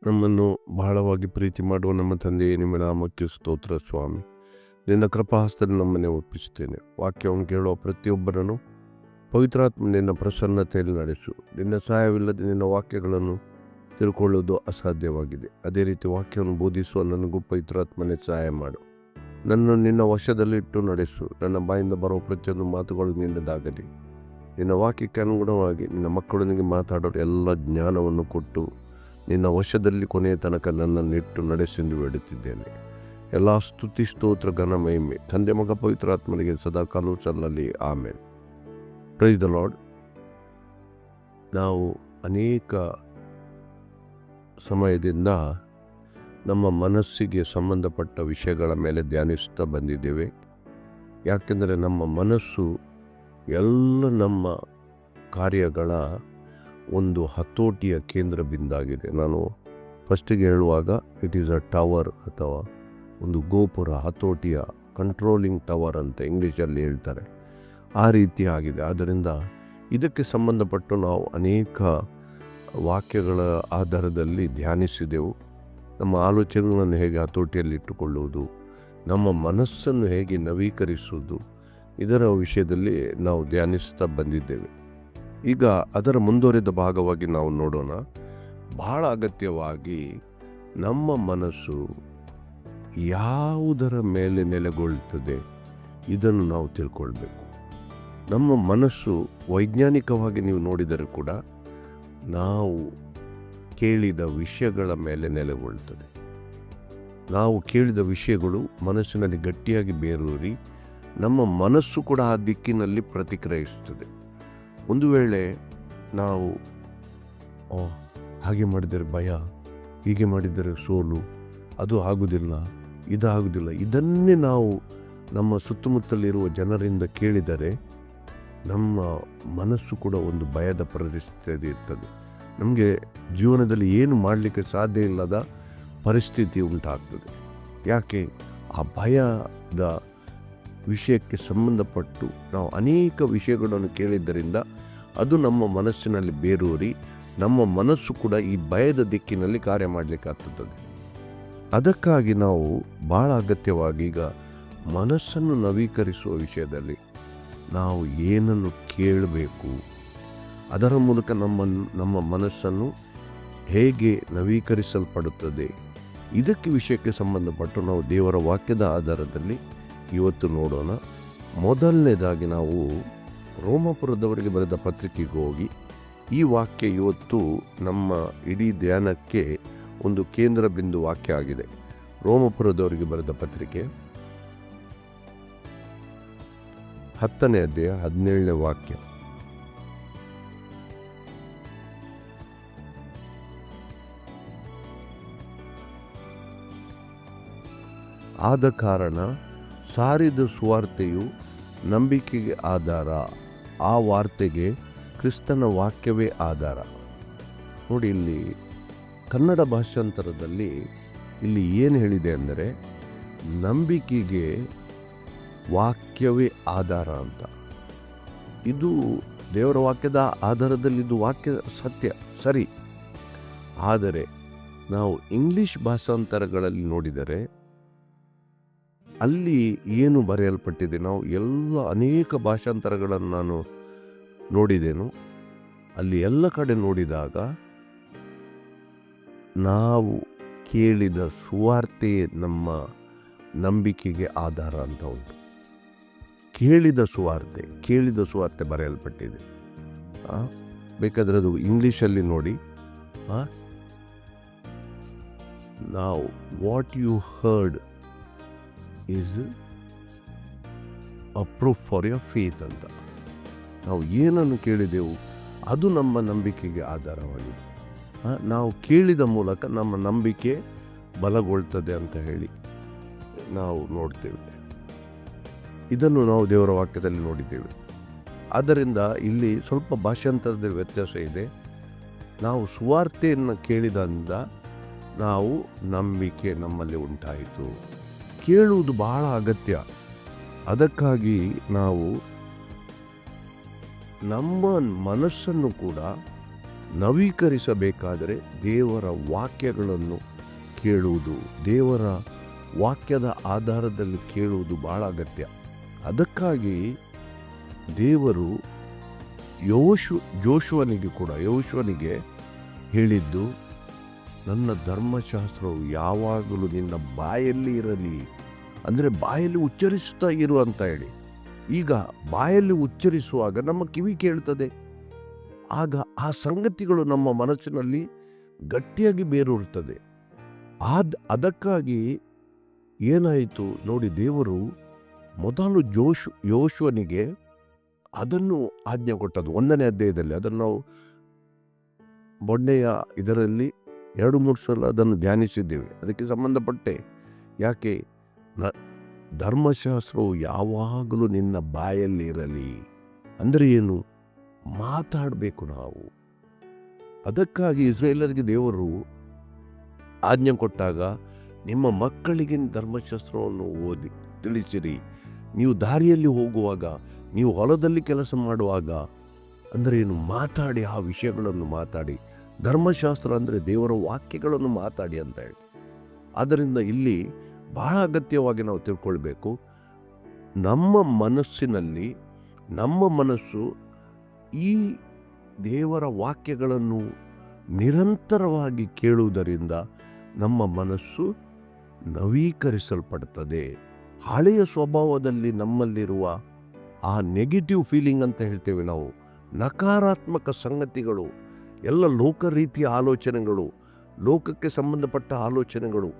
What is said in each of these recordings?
ನಮ್ಮನ್ನು ಬಹಳವಾಗಿ ಪ್ರೀತಿ ಮಾಡುವ ನಮ್ಮ ತಂದೆಯೇ, ನಿಮ್ಮ ನಾಮಕ್ಕೆ ಸ್ತೋತ್ರ ಸ್ವಾಮಿ. ನಿನ್ನ ಕೃಪಾಹಸ್ತದಲ್ಲಿ ನಮ್ಮನ್ನೇ ಒಪ್ಪಿಸುತ್ತೇನೆ. ವಾಕ್ಯವನ್ನು ಕೇಳುವ ಪ್ರತಿಯೊಬ್ಬರನ್ನು ಪವಿತ್ರಾತ್ಮ ನಿನ್ನ ಪ್ರಸನ್ನತೆಯಲ್ಲಿ ನಡೆಸು. ನಿನ್ನ ಸಹಾಯವಿಲ್ಲದೆ ನಿನ್ನ ವಾಕ್ಯಗಳನ್ನು ತಿಳ್ಕೊಳ್ಳೋದು ಅಸಾಧ್ಯವಾಗಿದೆ. ಅದೇ ರೀತಿ ವಾಕ್ಯವನ್ನು ಬೋಧಿಸುವ ನನಗೂ ಪವಿತ್ರಾತ್ಮನೇ ಸಹಾಯ ಮಾಡು. ನನ್ನನ್ನು ನಿನ್ನ ವಶದಲ್ಲಿಟ್ಟು ನಡೆಸು. ನನ್ನ ಬಾಯಿಂದ ಬರುವ ಪ್ರತಿಯೊಂದು ಮಾತುಗಳು ನಿನ್ನದಾಗಲಿ. ನಿನ್ನ ವಾಕ್ಯಕ್ಕೆ ಅನುಗುಣವಾಗಿ ನಿನ್ನ ಮಕ್ಕಳೊಂದಿಗೆ ಮಾತಾಡೋರು ಎಲ್ಲ ಜ್ಞಾನವನ್ನು ಕೊಟ್ಟು ನಿನ್ನ ವಶದಲ್ಲಿ ಕೊನೆಯ ತನಕ ನನ್ನನ್ನಿಟ್ಟು ನಡೆಸೆಂದು ಬೇಡುತ್ತಿದ್ದೇನೆ. ಎಲ್ಲ ಸ್ತುತಿ ಸ್ತೋತ್ರ ಘನ ಮಹಿಮೆ ತಂದೆ ಮಗ ಪವಿತ್ರಾತ್ಮನಿಗೆ ಸದಾಕಾಲವೂ ಸಲ್ಲಲಿ. ಆಮೇಲೆ ಪ್ರೈಸ್ ದ ಲಾರ್ಡ್. ನಾವು ಅನೇಕ ಸಮಯದಿಂದ ನಮ್ಮ ಮನಸ್ಸಿಗೆ ಸಂಬಂಧಪಟ್ಟ ವಿಷಯಗಳ ಮೇಲೆ ಧ್ಯಾನಿಸ್ತಾ ಬಂದಿದ್ದೇವೆ. ಯಾಕೆಂದರೆ ನಮ್ಮ ಮನಸ್ಸು ಎಲ್ಲ ನಮ್ಮ ಕಾರ್ಯಗಳ ಒಂದು ಹತೋಟಿಯ ಕೇಂದ್ರ ಬಿಂದಾಗಿದೆ. ನಾನು ಫಸ್ಟಿಗೆ ಹೇಳುವಾಗ ಇಟ್ ಈಸ್ ಅ ಟವರ್ ಅಥವಾ ಒಂದು ಗೋಪುರ, ಹತೋಟಿಯ ಕಂಟ್ರೋಲಿಂಗ್ ಟವರ್ ಅಂತ ಇಂಗ್ಲೀಷಲ್ಲಿ ಹೇಳ್ತಾರೆ. ಆ ರೀತಿ ಆಗಿದೆ. ಆದ್ದರಿಂದ ಇದಕ್ಕೆ ಸಂಬಂಧಪಟ್ಟು ನಾವು ಅನೇಕ ವಾಕ್ಯಗಳ ಆಧಾರದಲ್ಲಿ ಧ್ಯಾನಿಸಿದೆವು. ನಮ್ಮ ಆಲೋಚನೆಗಳನ್ನು ಹೇಗೆ ಹತೋಟಿಯಲ್ಲಿಟ್ಟುಕೊಳ್ಳುವುದು, ನಮ್ಮ ಮನಸ್ಸನ್ನು ಹೇಗೆ ನವೀಕರಿಸುವುದು, ಇದರ ವಿಷಯದಲ್ಲಿ ನಾವು ಧ್ಯಾನಿಸ್ತಾ ಬಂದಿದ್ದೇವೆ. ಈಗ ಅದರ ಮುಂದುವರಿದ ಭಾಗವಾಗಿ ನಾವು ನೋಡೋಣ. ಬಹಳ ಅಗತ್ಯವಾಗಿ ನಮ್ಮ ಮನಸ್ಸು ಯಾವುದರ ಮೇಲೆ ನೆಲೆಗೊಳ್ಳುತ್ತದೆ ಇದನ್ನು ನಾವು ತಿಳ್ಕೊಳ್ಬೇಕು. ನಮ್ಮ ಮನಸ್ಸು ವೈಜ್ಞಾನಿಕವಾಗಿ ನೀವು ನೋಡಿದರೆ ಕೂಡ ನಾವು ಕೇಳಿದ ವಿಷಯಗಳ ಮೇಲೆ ನೆಲೆಗೊಳ್ಳುತ್ತದೆ. ನಾವು ಕೇಳಿದ ವಿಷಯಗಳು ಮನಸ್ಸಿನಲ್ಲಿ ಗಟ್ಟಿಯಾಗಿ ಬೇರೂರಿ ನಮ್ಮ ಮನಸ್ಸು ಕೂಡ ಆ ದಿಕ್ಕಿನಲ್ಲಿ ಪ್ರತಿಕ್ರಿಯಿಸುತ್ತದೆ. ಒಂದು ವೇಳೆ ನಾವು ಹಾಗೆ ಮಾಡಿದರೆ ಭಯ, ಹೀಗೆ ಮಾಡಿದರೆ ಸೋಲು, ಅದು ಆಗುವುದಿಲ್ಲ, ಇದಾಗುವುದಿಲ್ಲ, ಇದನ್ನೇ ನಾವು ನಮ್ಮ ಸುತ್ತಮುತ್ತಲಿರುವ ಜನರಿಂದ ಕೇಳಿದರೆ ನಮ್ಮ ಮನಸ್ಸು ಕೂಡ ಒಂದು ಭಯದ ಪರಿಸ್ಥಿತಿ ಇರ್ತದೆ. ನಮಗೆ ಜೀವನದಲ್ಲಿ ಏನು ಮಾಡಲಿಕ್ಕೆ ಸಾಧ್ಯ ಇಲ್ಲದ ಪರಿಸ್ಥಿತಿ ಉಂಟಾಗ್ತದೆ. ಯಾಕೆ? ಆ ಭಯದ ವಿಷಯಕ್ಕೆ ಸಂಬಂಧಪಟ್ಟು ನಾವು ಅನೇಕ ವಿಷಯಗಳನ್ನು ಕೇಳಿದ್ದರಿಂದ ಅದು ನಮ್ಮ ಮನಸ್ಸಿನಲ್ಲಿ ಬೇರೂರಿ ನಮ್ಮ ಮನಸ್ಸು ಕೂಡ ಈ ಭಯದ ದಿಕ್ಕಿನಲ್ಲಿ ಕಾರ್ಯ ಮಾಡಲಿಕ್ಕಾಗ್ತದೆ. ಅದಕ್ಕಾಗಿ ನಾವು ಭಾಳ ಅಗತ್ಯವಾಗಿ ಈಗ ಮನಸ್ಸನ್ನು ನವೀಕರಿಸುವ ವಿಷಯದಲ್ಲಿ ನಾವು ಏನನ್ನು ಕೇಳಬೇಕು, ಅದರ ಮೂಲಕ ನಮ್ಮ ಮನಸ್ಸನ್ನು ಹೇಗೆ ನವೀಕರಿಸಲ್ಪಡುತ್ತದೆ, ಇದಕ್ಕೆ ವಿಷಯಕ್ಕೆ ಸಂಬಂಧಪಟ್ಟು ನಾವು ದೇವರ ವಾಕ್ಯದ ಆಧಾರದಲ್ಲಿ ಇವತ್ತು ನೋಡೋಣ. ಮೊದಲನೇದಾಗಿ ನಾವು ರೋಮಾಪುರದವರಿಗೆ ಬರೆದ ಪತ್ರಿಕೆಗೆ ಹೋಗಿ ಈ ವಾಕ್ಯ ಇವತ್ತು ನಮ್ಮ ಇಡೀ ಧ್ಯಾನಕ್ಕೆ ಒಂದು ಕೇಂದ್ರ ಬಿಂದು ವಾಕ್ಯ ಆಗಿದೆ. ರೋಮಾಪುರದವರಿಗೆ ಬರೆದ ಪತ್ರಿಕೆ 10ನೇ ಅಧ್ಯಾಯ 17ನೇ ವಾಕ್ಯ. ಆದ ಕಾರಣ ಸಾರಿದ ಸುವಾರ್ತೆಯು ನಂಬಿಕೆಗೆ ಆಧಾರ, ಆ ವಾರ್ತೆಗೆ ಕ್ರಿಸ್ತನ ವಾಕ್ಯವೇ ಆಧಾರ. ನೋಡಿ, ಇಲ್ಲಿ ಕನ್ನಡ ಭಾಷಾಂತರದಲ್ಲಿ ಇಲ್ಲಿ ಏನು ಹೇಳಿದೆ ಅಂದರೆ ನಂಬಿಕೆಗೆ ವಾಕ್ಯವೇ ಆಧಾರ ಅಂತ. ಇದು ದೇವರ ವಾಕ್ಯದ ಆಧಾರದಲ್ಲಿ ಇದು ವಾಕ್ಯ ಸತ್ಯ, ಸರಿ. ಆದರೆ ನಾವು ಇಂಗ್ಲಿಷ್ ಭಾಷಾಂತರಗಳಲ್ಲಿ ನೋಡಿದರೆ ಅಲ್ಲಿ ಏನು ಬರೆಯಲ್ಪಟ್ಟಿದೆ, ನಾವು ಅನೇಕ ಭಾಷಾಂತರಗಳನ್ನು ನಾನು ನೋಡಿದೆನು. ಅಲ್ಲಿ ಎಲ್ಲ ಕಡೆ ನೋಡಿದಾಗ ನಾವು ಕೇಳಿದ ಸುವಾರ್ತೆ ನಮ್ಮ ನಂಬಿಕೆಗೆ ಆಧಾರ ಅಂತ ಉಂಟು. ಕೇಳಿದ ಸುವಾರ್ತೆ ಬರೆಯಲ್ಪಟ್ಟಿದೆ. ಬೇಕಾದರೆ ಅದು ಇಂಗ್ಲೀಷಲ್ಲಿ ನೋಡಿ. ನಾವು what you heard is a proof for your faith ಅಂತ. ನಾವು ಏನನ್ನು ಕೇಳಿದೆವು ಅದು ನಮ್ಮ ನಂಬಿಕೆಗೆ ಆಧಾರವಾಗಿದೆ. ನಾವು ಕೇಳಿದ ಮೂಲಕ ನಮ್ಮ ನಂಬಿಕೆ ಬಲಗೊಳ್ತದೆ ಅಂತ ಹೇಳಿ ನಾವು ನೋಡ್ತೇವೆ. ಇದನ್ನು ನಾವು ದೇವರ ವಾಕ್ಯದಲ್ಲಿ ನೋಡಿದ್ದೇವೆ. ಆದ್ದರಿಂದ ಇಲ್ಲಿ ಸ್ವಲ್ಪ ಭಾಷಾಂತರದಲ್ಲಿ ವ್ಯತ್ಯಾಸ ಇದೆ. ನಾವು ಸುವಾರ್ತೆಯನ್ನು ಕೇಳಿದಿಂದ ನಾವು ನಂಬಿಕೆ ನಮ್ಮಲ್ಲಿ ಉಂಟಾಯಿತು. ಕೇಳುವುದು ಬಹಳ ಅಗತ್ಯ. ಅದಕ್ಕಾಗಿ ನಾವು ನಮ್ಮ ಮನಸ್ಸನ್ನು ಕೂಡ ನವೀಕರಿಸಬೇಕಾದರೆ ದೇವರ ವಾಕ್ಯಗಳನ್ನು ಕೇಳುವುದು, ದೇವರ ವಾಕ್ಯದ ಆಧಾರದಲ್ಲಿ ಕೇಳುವುದು ಬಹಳ ಅಗತ್ಯ. ಅದಕ್ಕಾಗಿ ದೇವರು ಯೋಶುವನಿಗೆ ಹೇಳಿದ್ದು, ನನ್ನ ಧರ್ಮಶಾಸ್ತ್ರವು ಯಾವಾಗಲೂ ನಿನ್ನ ಬಾಯಲ್ಲಿ ಇರಲಿ, ಅಂದರೆ ಬಾಯಲ್ಲಿ ಉಚ್ಚರಿಸ್ತಾ ಇರು ಅಂತ ಹೇಳಿ. ಈಗ ಬಾಯಲ್ಲಿ ಉಚ್ಚರಿಸುವಾಗ ನಮ್ಮ ಕಿವಿ ಕೇಳ್ತದೆ, ಆಗ ಆ ಸಂಗತಿಗಳು ನಮ್ಮ ಮನಸ್ಸಿನಲ್ಲಿ ಗಟ್ಟಿಯಾಗಿ ಬೇರೂರ್ತದೆ. ಅದಕ್ಕಾಗಿ ಏನಾಯಿತು ನೋಡಿ, ದೇವರು ಮೊದಲು ಯೋಶುವನಿಗೆ ಅದನ್ನು ಆಜ್ಞೆ ಕೊಟ್ಟದ್ದು 1ನೇ ಅಧ್ಯಾಯದಲ್ಲಿ. ಅದನ್ನು ನಾವು ಮೊನ್ನೆಯ ಇದರಲ್ಲಿ 2-3 ಸಲ ಅದನ್ನು ಧ್ಯಾನಿಸಿದ್ದೇವೆ. ಅದಕ್ಕೆ ಸಂಬಂಧಪಟ್ಟೆ ಯಾಕೆ ಧರ್ಮಶಾಸ್ತ್ರವು ಯಾವಾಗಲೂ ನಿನ್ನ ಬಾಯಲ್ಲಿ ಇರಲಿ ಅಂದರೆ ಏನು? ಮಾತಾಡಬೇಕು ನಾವು. ಅದಕ್ಕಾಗಿ ಇಸ್ರಾಯೇಲರಿಗೆ ದೇವರು ಆಜ್ಞೆ ಕೊಟ್ಟಾಗ, ನಿಮ್ಮ ಮಕ್ಕಳಿಗೆ ಧರ್ಮಶಾಸ್ತ್ರವನ್ನು ಓದಿ ತಿಳಿಸಿರಿ, ನೀವು ದಾರಿಯಲ್ಲಿ ಹೋಗುವಾಗ, ನೀವು ಹೊಲದಲ್ಲಿ ಕೆಲಸ ಮಾಡುವಾಗ, ಅಂದರೆ ಏನು? ಮಾತಾಡಿ, ಆ ವಿಷಯಗಳನ್ನು ಮಾತಾಡಿ. ಧರ್ಮಶಾಸ್ತ್ರ ಅಂದರೆ ದೇವರ ವಾಕ್ಯಗಳನ್ನು ಮಾತಾಡಿ ಅಂತ ಹೇಳಿ. ಆದ್ದರಿಂದ ಇಲ್ಲಿ ಬಹಳ ಅಗತ್ಯವಾಗಿ ನಾವು ತಿಳ್ಕೊಳ್ಬೇಕು, ನಮ್ಮ ಮನಸ್ಸಿನಲ್ಲಿ, ನಮ್ಮ ಮನಸ್ಸು ಈ ದೇವರ ವಾಕ್ಯಗಳನ್ನು ನಿರಂತರವಾಗಿ ಕೇಳುವುದರಿಂದ ನಮ್ಮ ಮನಸ್ಸು ನವೀಕರಿಸಲ್ಪಡುತ್ತದೆ. ಹಳೆಯ ಸ್ವಭಾವದಲ್ಲಿ ನಮ್ಮಲ್ಲಿರುವ ಆ ನೆಗೆಟಿವ್ ಫೀಲಿಂಗ್ ಅಂತ ಹೇಳ್ತೇವೆ ನಾವು, ನಕಾರಾತ್ಮಕ ಸಂಗತಿಗಳು, ಎಲ್ಲ ಲೋಕ ರೀತಿಯ ಆಲೋಚನೆಗಳು, ಲೋಕಕ್ಕೆ ಸಂಬಂಧಪಟ್ಟ ಆಲೋಚನೆಗಳು,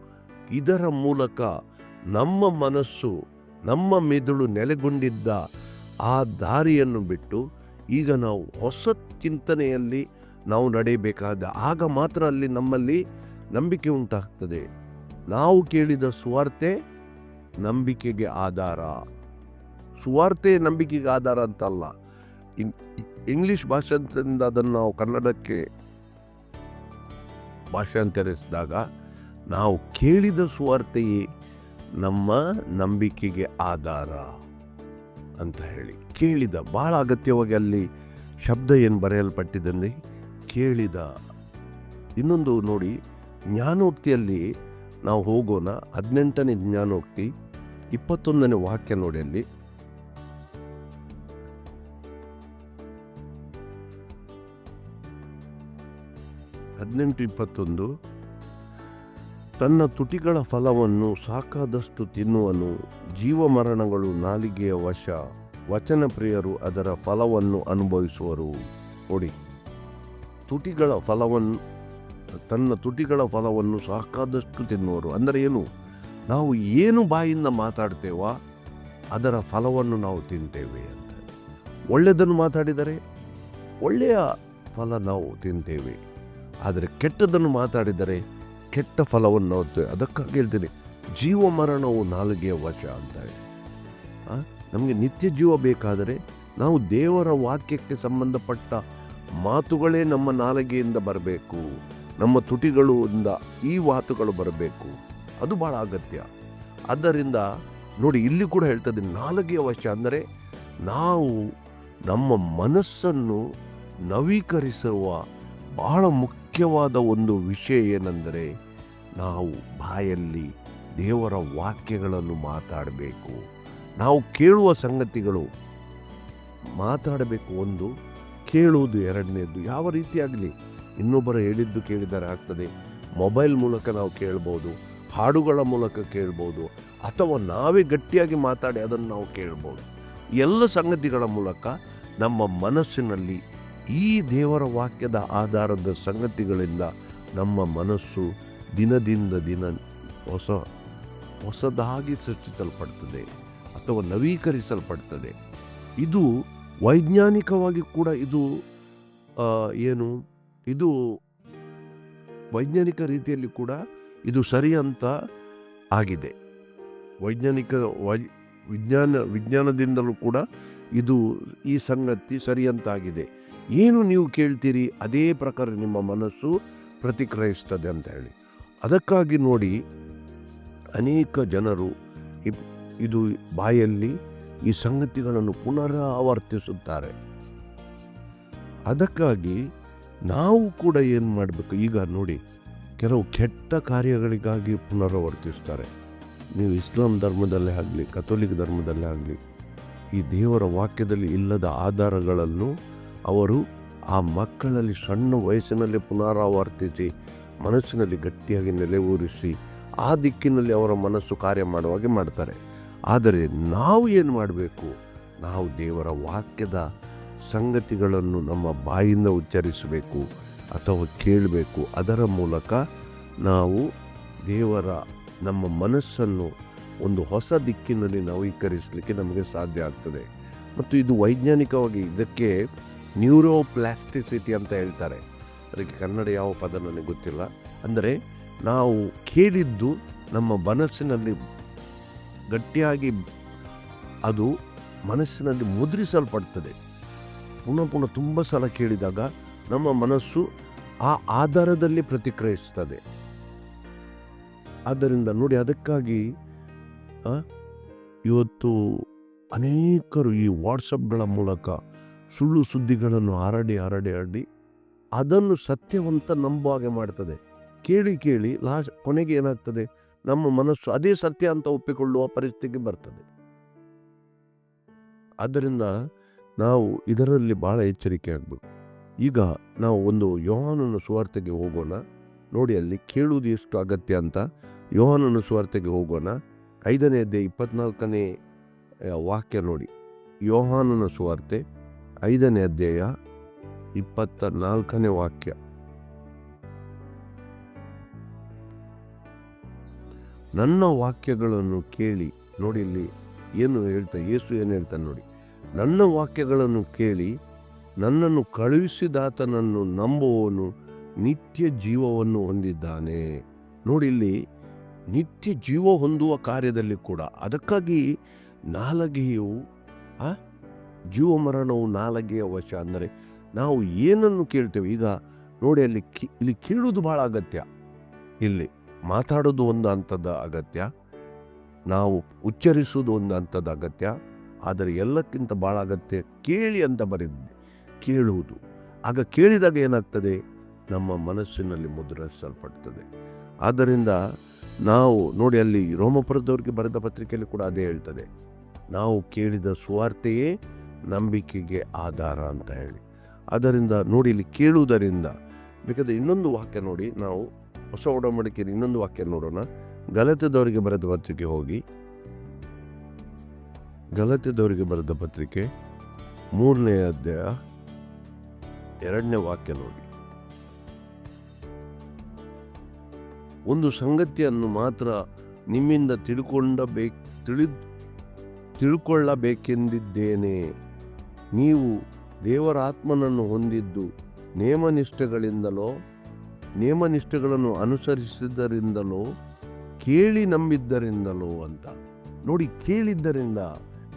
ಇದರ ಮೂಲಕ ನಮ್ಮ ಮನಸ್ಸು, ನಮ್ಮ ಮೆದುಳು ನೆಲೆಗೊಂಡಿದ್ದ ಆ ದಾರಿಯನ್ನು ಬಿಟ್ಟು ಈಗ ನಾವು ಹೊಸ ಚಿಂತನೆಯಲ್ಲಿ ನಾವು ನಡೆಯಬೇಕಾದ, ಆಗ ಮಾತ್ರ ಅಲ್ಲಿ ನಮ್ಮಲ್ಲಿ ನಂಬಿಕೆ ಉಂಟಾಗ್ತದೆ. ನಾವು ಕೇಳಿದ ಸುವಾರ್ತೆ ನಂಬಿಕೆಗೆ ಆಧಾರ. ಸುವಾರ್ತೆ ನಂಬಿಕೆಗೆ ಆಧಾರ ಅಂತಲ್ಲ. ಇಂಗ್ಲಿಷ್ ಭಾಷಾಂತರದಿಂದ ಅದನ್ನು ನಾವು ಕನ್ನಡಕ್ಕೆ ಭಾಷಾಂತರಿಸಿದಾಗ ನಾವು ಕೇಳಿದ ಸುವಾರ್ತೆಯೇ ನಮ್ಮ ನಂಬಿಕೆಗೆ ಆಧಾರ ಅಂತ ಹೇಳಿ. ಕೇಳಿದ ಬಹಳ ಅಗತ್ಯವಾಗಿ ಅಲ್ಲಿ ಶಬ್ದ ಏನು ಬರೆಯಲ್ಪಟ್ಟಿದ್ದಂತೆ ಕೇಳಿದ. ಇನ್ನೊಂದು ನೋಡಿ, ಜ್ಞಾನೋಕ್ತಿಯಲ್ಲಿ ನಾವು ಹೋಗೋಣ. 18ನೇ ಜ್ಞಾನೋಕ್ತಿ 21ನೇ ವಾಕ್ಯ ನೋಡಿ. ಅಲ್ಲಿ 18:21, ತನ್ನ ತುಟಿಗಳ ಫಲವನ್ನು ಸಾಕಾದಷ್ಟು ತಿನ್ನುವನು, ಜೀವಮರಣಗಳು ನಾಲಿಗೆಯ ವಶ, ವಚನ ಪ್ರಿಯರು ಅದರ ಫಲವನ್ನು ಅನುಭವಿಸುವರು. ನೋಡಿ, ತುಟಿಗಳ ಫಲವನ್ನು, ತನ್ನ ತುಟಿಗಳ ಫಲವನ್ನು ಸಾಕಾದಷ್ಟು ತಿನ್ನುವರು ಅಂದರೆ ಏನು? ನಾವು ಏನು ಬಾಯಿಂದ ಮಾತಾಡ್ತೇವೋ ಅದರ ಫಲವನ್ನು ನಾವು ತಿಂತೇವೆ ಅಂತ. ಒಳ್ಳೆಯದನ್ನು ಮಾತಾಡಿದರೆ ಒಳ್ಳೆಯ ಫಲ ನಾವು ತಿಂತೇವೆ, ಆದರೆ ಕೆಟ್ಟದನ್ನು ಮಾತಾಡಿದರೆ ಕೆಟ್ಟ ಫಲವನ್ನು ನೋಡ್ತೇವೆ. ಅದಕ್ಕಾಗಿ ಹೇಳ್ತೀನಿ, ಜೀವ ಮರಣವು ನಾಲಿಗೆಯ ವಶ ಅಂತ ಹೇಳಿ. ನಮಗೆ ನಿತ್ಯ ಜೀವ ಬೇಕಾದರೆ ನಾವು ದೇವರ ವಾಕ್ಯಕ್ಕೆ ಸಂಬಂಧಪಟ್ಟ ಮಾತುಗಳೇ ನಮ್ಮ ನಾಲಿಗೆಯಿಂದ ಬರಬೇಕು, ನಮ್ಮ ತುಟಿಗಳಿಂದ ಈ ಮಾತುಗಳು ಬರಬೇಕು. ಅದು ಬಹಳ ಅಗತ್ಯ. ಆದ್ದರಿಂದ ನೋಡಿ, ಇಲ್ಲಿ ಕೂಡ ಹೇಳ್ತದೆ ನಾಲಿಗೆಯ ವಶ ಅಂದರೆ ನಾವು ನಮ್ಮ ಮನಸ್ಸನ್ನು ನವೀಕರಿಸುವ ಬಹಳ ಮುಖ್ಯವಾದ ಒಂದು ವಿಷಯ ಏನೆಂದರೆ, ನಾವು ಬಾಯಲ್ಲಿ ದೇವರ ವಾಕ್ಯಗಳನ್ನು ಮಾತಾಡಬೇಕು. ನಾವು ಕೇಳುವ ಸಂಗತಿಗಳು ಮಾತಾಡಬೇಕು. ಒಂದು, ಕೇಳುವುದು ಎರಡನೇದು. ಯಾವ ರೀತಿಯಾಗಲಿ, ಇನ್ನೊಬ್ಬರ ಹೇಳಿದ್ದು ಕೇಳಿದರೆ ಆಗ್ತದೆ. ಮೊಬೈಲ್ ಮೂಲಕ ನಾವು ಕೇಳ್ಬೋದು, ಹಾಡುಗಳ ಮೂಲಕ ಕೇಳ್ಬೋದು, ಅಥವಾ ನಾವೇ ಗಟ್ಟಿಯಾಗಿ ಮಾತಾಡಿ ಅದನ್ನು ನಾವು ಕೇಳ್ಬೋದು. ಎಲ್ಲ ಸಂಗತಿಗಳ ಮೂಲಕ ನಮ್ಮ ಮನಸ್ಸಿನಲ್ಲಿ ಈ ದೇವರ ವಾಕ್ಯದ ಆಧಾರದ ಸಂಗತಿಗಳಿಂದ ನಮ್ಮ ಮನಸ್ಸು ದಿನದಿಂದ ದಿನ ಹೊಸದಾಗಿ ಸೃಷ್ಟಿಸಲ್ಪಡ್ತದೆ ಅಥವಾ ನವೀಕರಿಸಲ್ಪಡ್ತದೆ. ಇದು ವೈಜ್ಞಾನಿಕವಾಗಿ ಕೂಡ ಇದು ವೈಜ್ಞಾನಿಕ ರೀತಿಯಲ್ಲಿ ಕೂಡ ಇದು ಸರಿ ಅಂತ ಆಗಿದೆ. ವಿಜ್ಞಾನದಿಂದಲೂ ಕೂಡ ಈ ಸಂಗತಿ ಸರಿ ಅಂತಾಗಿದೆ. ಏನು ನೀವು ಕೇಳ್ತೀರಿ ಅದೇ ಪ್ರಕಾರ ನಿಮ್ಮ ಮನಸ್ಸು ಪ್ರತಿಕ್ರಿಯಿಸ್ತದೆ ಅಂತ ಹೇಳಿ. ಅದಕ್ಕಾಗಿ ನೋಡಿ, ಅನೇಕ ಜನರು ಇದು ಬಾಯಲ್ಲಿ ಈ ಸಂಗತಿಗಳನ್ನು ಪುನರಾವರ್ತಿಸುತ್ತಾರೆ. ಅದಕ್ಕಾಗಿ ನಾವು ಕೂಡ ಏನು ಮಾಡಬೇಕು? ಈಗ ನೋಡಿ, ಕೆಲವು ಕೆಟ್ಟ ಕಾರ್ಯಗಳಿಗಾಗಿ ಪುನರಾವರ್ತಿಸ್ತಾರೆ. ನೀವು ಇಸ್ಲಾಂ ಧರ್ಮದಲ್ಲೇ ಆಗಲಿ, ಕಥೋಲಿಕ್ ಧರ್ಮದಲ್ಲೇ ಆಗಲಿ, ಈ ದೇವರ ವಾಕ್ಯದಲ್ಲಿ ಇಲ್ಲದ ಆಧಾರಗಳನ್ನು ಅವರು ಆ ಮಕ್ಕಳಲ್ಲಿ ಸಣ್ಣ ವಯಸ್ಸಿನಲ್ಲಿ ಪುನರಾವರ್ತಿಸಿ ಮನಸ್ಸಿನಲ್ಲಿ ಗಟ್ಟಿಯಾಗಿ ನೆಲೆಯೂರಿಸಿ ಆ ದಿಕ್ಕಿನಲ್ಲಿ ಅವರ ಮನಸ್ಸು ಕಾರ್ಯ ಮಾಡುವಾಗೆ ಮಾಡ್ತಾರೆ. ಆದರೆ ನಾವು ಏನು ಮಾಡಬೇಕು? ನಾವು ದೇವರ ವಾಕ್ಯದ ಸಂಗತಿಗಳನ್ನು ನಮ್ಮ ಬಾಯಿಂದ ಉಚ್ಚರಿಸಬೇಕು ಅಥವಾ ಕೇಳಬೇಕು. ಅದರ ಮೂಲಕ ನಾವು ದೇವರ ನಮ್ಮ ಮನಸ್ಸನ್ನು ಒಂದು ಹೊಸ ದಿಕ್ಕಿನಲ್ಲಿ ನವೀಕರಿಸಲಿಕ್ಕೆ ನಮಗೆ ಸಾಧ್ಯ ಆಗ್ತದೆ. ಮತ್ತು ಇದು ವೈಜ್ಞಾನಿಕವಾಗಿ ಇದಕ್ಕೆ ನ್ಯೂರೋಪ್ಲಾಸ್ಟಿಸಿಟಿ ಅಂತ ಹೇಳ್ತಾರೆ. ಅದಕ್ಕೆ ಕನ್ನಡ ಯಾವ ಪದ ನನಗೆ ಗೊತ್ತಿಲ್ಲ. ಅಂದರೆ ನಾವು ಕೇಳಿದ್ದು ನಮ್ಮ ಮನಸ್ಸಿನಲ್ಲಿ ಗಟ್ಟಿಯಾಗಿ ಅದು ಮನಸ್ಸಿನಲ್ಲಿ ಮುದ್ರಿಸಲ್ಪಡ್ತದೆ. ಪುನಃ ಪುನಃ ತುಂಬ ಸಲ ಕೇಳಿದಾಗ ನಮ್ಮ ಮನಸ್ಸು ಆ ಆಧಾರದಲ್ಲಿ ಪ್ರತಿಕ್ರಿಯಿಸ್ತದೆ. ಆದ್ದರಿಂದ ನೋಡಿ, ಅದಕ್ಕಾಗಿ ಇವತ್ತು ಅನೇಕರು ಈ ವಾಟ್ಸಪ್ಗಳ ಮೂಲಕ ಸುಳ್ಳು ಸುದ್ದಿಗಳನ್ನು ಹರಡಿ ಅದನ್ನು ಸತ್ಯವಂತ ನಂಬುವ ಹಾಗೆ ಮಾಡ್ತದೆ. ಕೇಳಿ ಕೊನೆಗೆ ಏನಾಗ್ತದೆ? ನಮ್ಮ ಮನಸ್ಸು ಅದೇ ಸತ್ಯ ಅಂತ ಒಪ್ಪಿಕೊಳ್ಳುವ ಪರಿಸ್ಥಿತಿಗೆ ಬರ್ತದೆ. ಆದ್ದರಿಂದ ನಾವು ಇದರಲ್ಲಿ ಭಾಳ ಎಚ್ಚರಿಕೆ ಆಗಬೇಕು. ಈಗ ನಾವು ಒಂದು ಯೋಹಾನನ ಸುವಾರ್ತೆಗೆ ಹೋಗೋಣ. ನೋಡಿ, ಅಲ್ಲಿ ಕೇಳುವುದು ಎಷ್ಟು ಅಗತ್ಯ ಅಂತ. ಯೋಹಾನನ ಸುವಾರ್ತೆಗೆ ಹೋಗೋಣ. 5ನೇ ಅಧ್ಯಾಯ 24ನೇ ವಾಕ್ಯ ನೋಡಿ. ಯೋಹಾನನ ಸುವಾರ್ತೆ 5ನೇ ಅಧ್ಯಾಯ 24ನೇ ವಾಕ್ಯ. ನನ್ನ ವಾಕ್ಯಗಳನ್ನು ಕೇಳಿ, ನೋಡಿ ಇಲ್ಲಿ ಏನು ಹೇಳ್ತಾ, ಯೇಸು ಏನು ಹೇಳ್ತಾನೆ ನೋಡಿ. ನನ್ನ ವಾಕ್ಯಗಳನ್ನು ಕೇಳಿ ನನ್ನನ್ನು ಕಳುಹಿಸಿದಾತನನ್ನು ನಂಬುವವನು ನಿತ್ಯ ಜೀವವನ್ನು ಹೊಂದಿದ್ದಾನೆ. ನೋಡಿ, ಇಲ್ಲಿ ನಿತ್ಯ ಜೀವ ಹೊಂದುವ ಕಾರ್ಯದಲ್ಲಿ ಕೂಡ ಅದಕ್ಕಾಗಿ ನಾಲಗೆಯು ಜೀವ ಮರಣವು ನಾಲಗೆಯ ವಶ. ಅಂದರೆ ನಾವು ಏನನ್ನು ಕೇಳ್ತೇವೆ. ಈಗ ನೋಡಿ, ಇಲ್ಲಿ ಕೇಳುವುದು ಭಾಳ ಅಗತ್ಯ. ಇಲ್ಲಿ ಮಾತಾಡೋದು ಒಂದು ಹಂತದ ಅಗತ್ಯ, ನಾವು ಉಚ್ಚರಿಸುವುದು ಒಂದು ಹಂತದ ಅಗತ್ಯ. ಆದರೆ ಎಲ್ಲಕ್ಕಿಂತ ಭಾಳ ಅಗತ್ಯ ಕೇಳಿ ಅಂತ ಬರೆದಿದೆ, ಕೇಳುವುದು. ಆಗ ಕೇಳಿದಾಗ ಏನಾಗ್ತದೆ? ನಮ್ಮ ಮನಸ್ಸಿನಲ್ಲಿ ಮುದ್ರಿಸಲ್ಪಡ್ತದೆ. ಆದ್ದರಿಂದ ನಾವು ನೋಡಿ, ಅಲ್ಲಿ ರೋಮಪುರದವ್ರಿಗೆ ಬರೆದ ಪತ್ರಿಕೆಯಲ್ಲಿ ಕೂಡ ಅದೇ ಹೇಳ್ತದೆ, ನಾವು ಕೇಳಿದ ಸುವಾರ್ತೆಯೇ ನಂಬಿಕೆಗೆ ಆಧಾರ ಅಂತ ಹೇಳಿ. ಆದ್ದರಿಂದ ನೋಡಿ, ಇಲ್ಲಿ ಕೇಳುವುದರಿಂದ. ಬೇಕಾದ್ರೆ ಇನ್ನೊಂದು ವಾಕ್ಯ ನೋಡಿ, ನಾವು ಹೊಸ ಒಡಂಬಡಿಕೆಯಲ್ಲಿ ಇನ್ನೊಂದು ವಾಕ್ಯ ನೋಡೋಣ. ಗಲಾತ್ಯದವರಿಗೆ ಬರೆದ ಪತ್ರಿಕೆ ಹೋಗಿ, ಗಲಾತ್ಯದವರಿಗೆ ಬರೆದ ಪತ್ರಿಕೆ 3ನೇ ಅಧ್ಯಾಯ 2ನೇ ವಾಕ್ಯ ನೋಡಿ. ಒಂದು ಸಂಗತಿಯನ್ನು ಮಾತ್ರ ನಿಮ್ಮಿಂದ ತಿಳ್ಕೊಳ್ಳಬೇಕೆಂದಿದ್ದೇನೆ. ನೀವು ದೇವರ ಆತ್ಮನನ್ನು ಹೊಂದಿದ್ದು ನೇಮನಿಷ್ಠೆಗಳನ್ನು ಅನುಸರಿಸಿದ್ದರಿಂದಲೋ ಕೇಳಿ ನಂಬಿದ್ದರಿಂದಲೋ ಅಂತ ನೋಡಿ.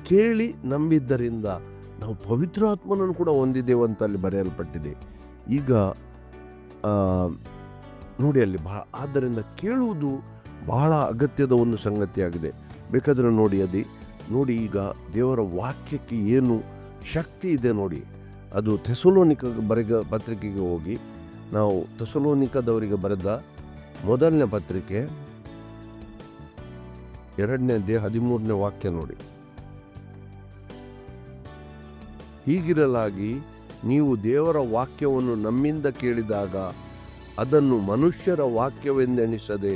ಕೇಳಿ ನಂಬಿದ್ದರಿಂದ ನಾವು ಪವಿತ್ರಾತ್ಮನನ್ನು ಕೂಡ ಹೊಂದಿದ್ದೇವೆ ಅಂತ ಅಲ್ಲಿ ಬರೆಯಲ್ಪಟ್ಟಿದೆ. ಈಗ ನೋಡಿ, ಅಲ್ಲಿ ಆದ್ದರಿಂದ ಕೇಳುವುದು ಬಹಳ ಅಗತ್ಯದ ಒಂದು ಸಂಗತಿಯಾಗಿದೆ. ಬೇಕಾದರೆ ನೋಡಿ ಈಗ ದೇವರ ವಾಕ್ಯಕ್ಕೆ ಏನು ಶಕ್ತಿ ಇದೆ ನೋಡಿ. ಅದು ಥೆಸಲೋನಿಕ ಬರೆದ ಪತ್ರಿಕೆಗೆ ಹೋಗಿ, ನಾವು ಥೆಸಲೋನಿಕದವರಿಗೆ ಬರೆದ ಮೊದಲನೇ ಪತ್ರಿಕೆ 2ನೇ ಅಧ್ಯಾಯ 13ನೇ ವಾಕ್ಯ ನೋಡಿ. ಹೀಗಿರಲಾಗಿ ನೀವು ದೇವರ ವಾಕ್ಯವನ್ನು ನಮ್ಮಿಂದ ಕೇಳಿದಾಗ ಅದನ್ನು ಮನುಷ್ಯರ ವಾಕ್ಯವೆಂದೆಣಿಸದೆ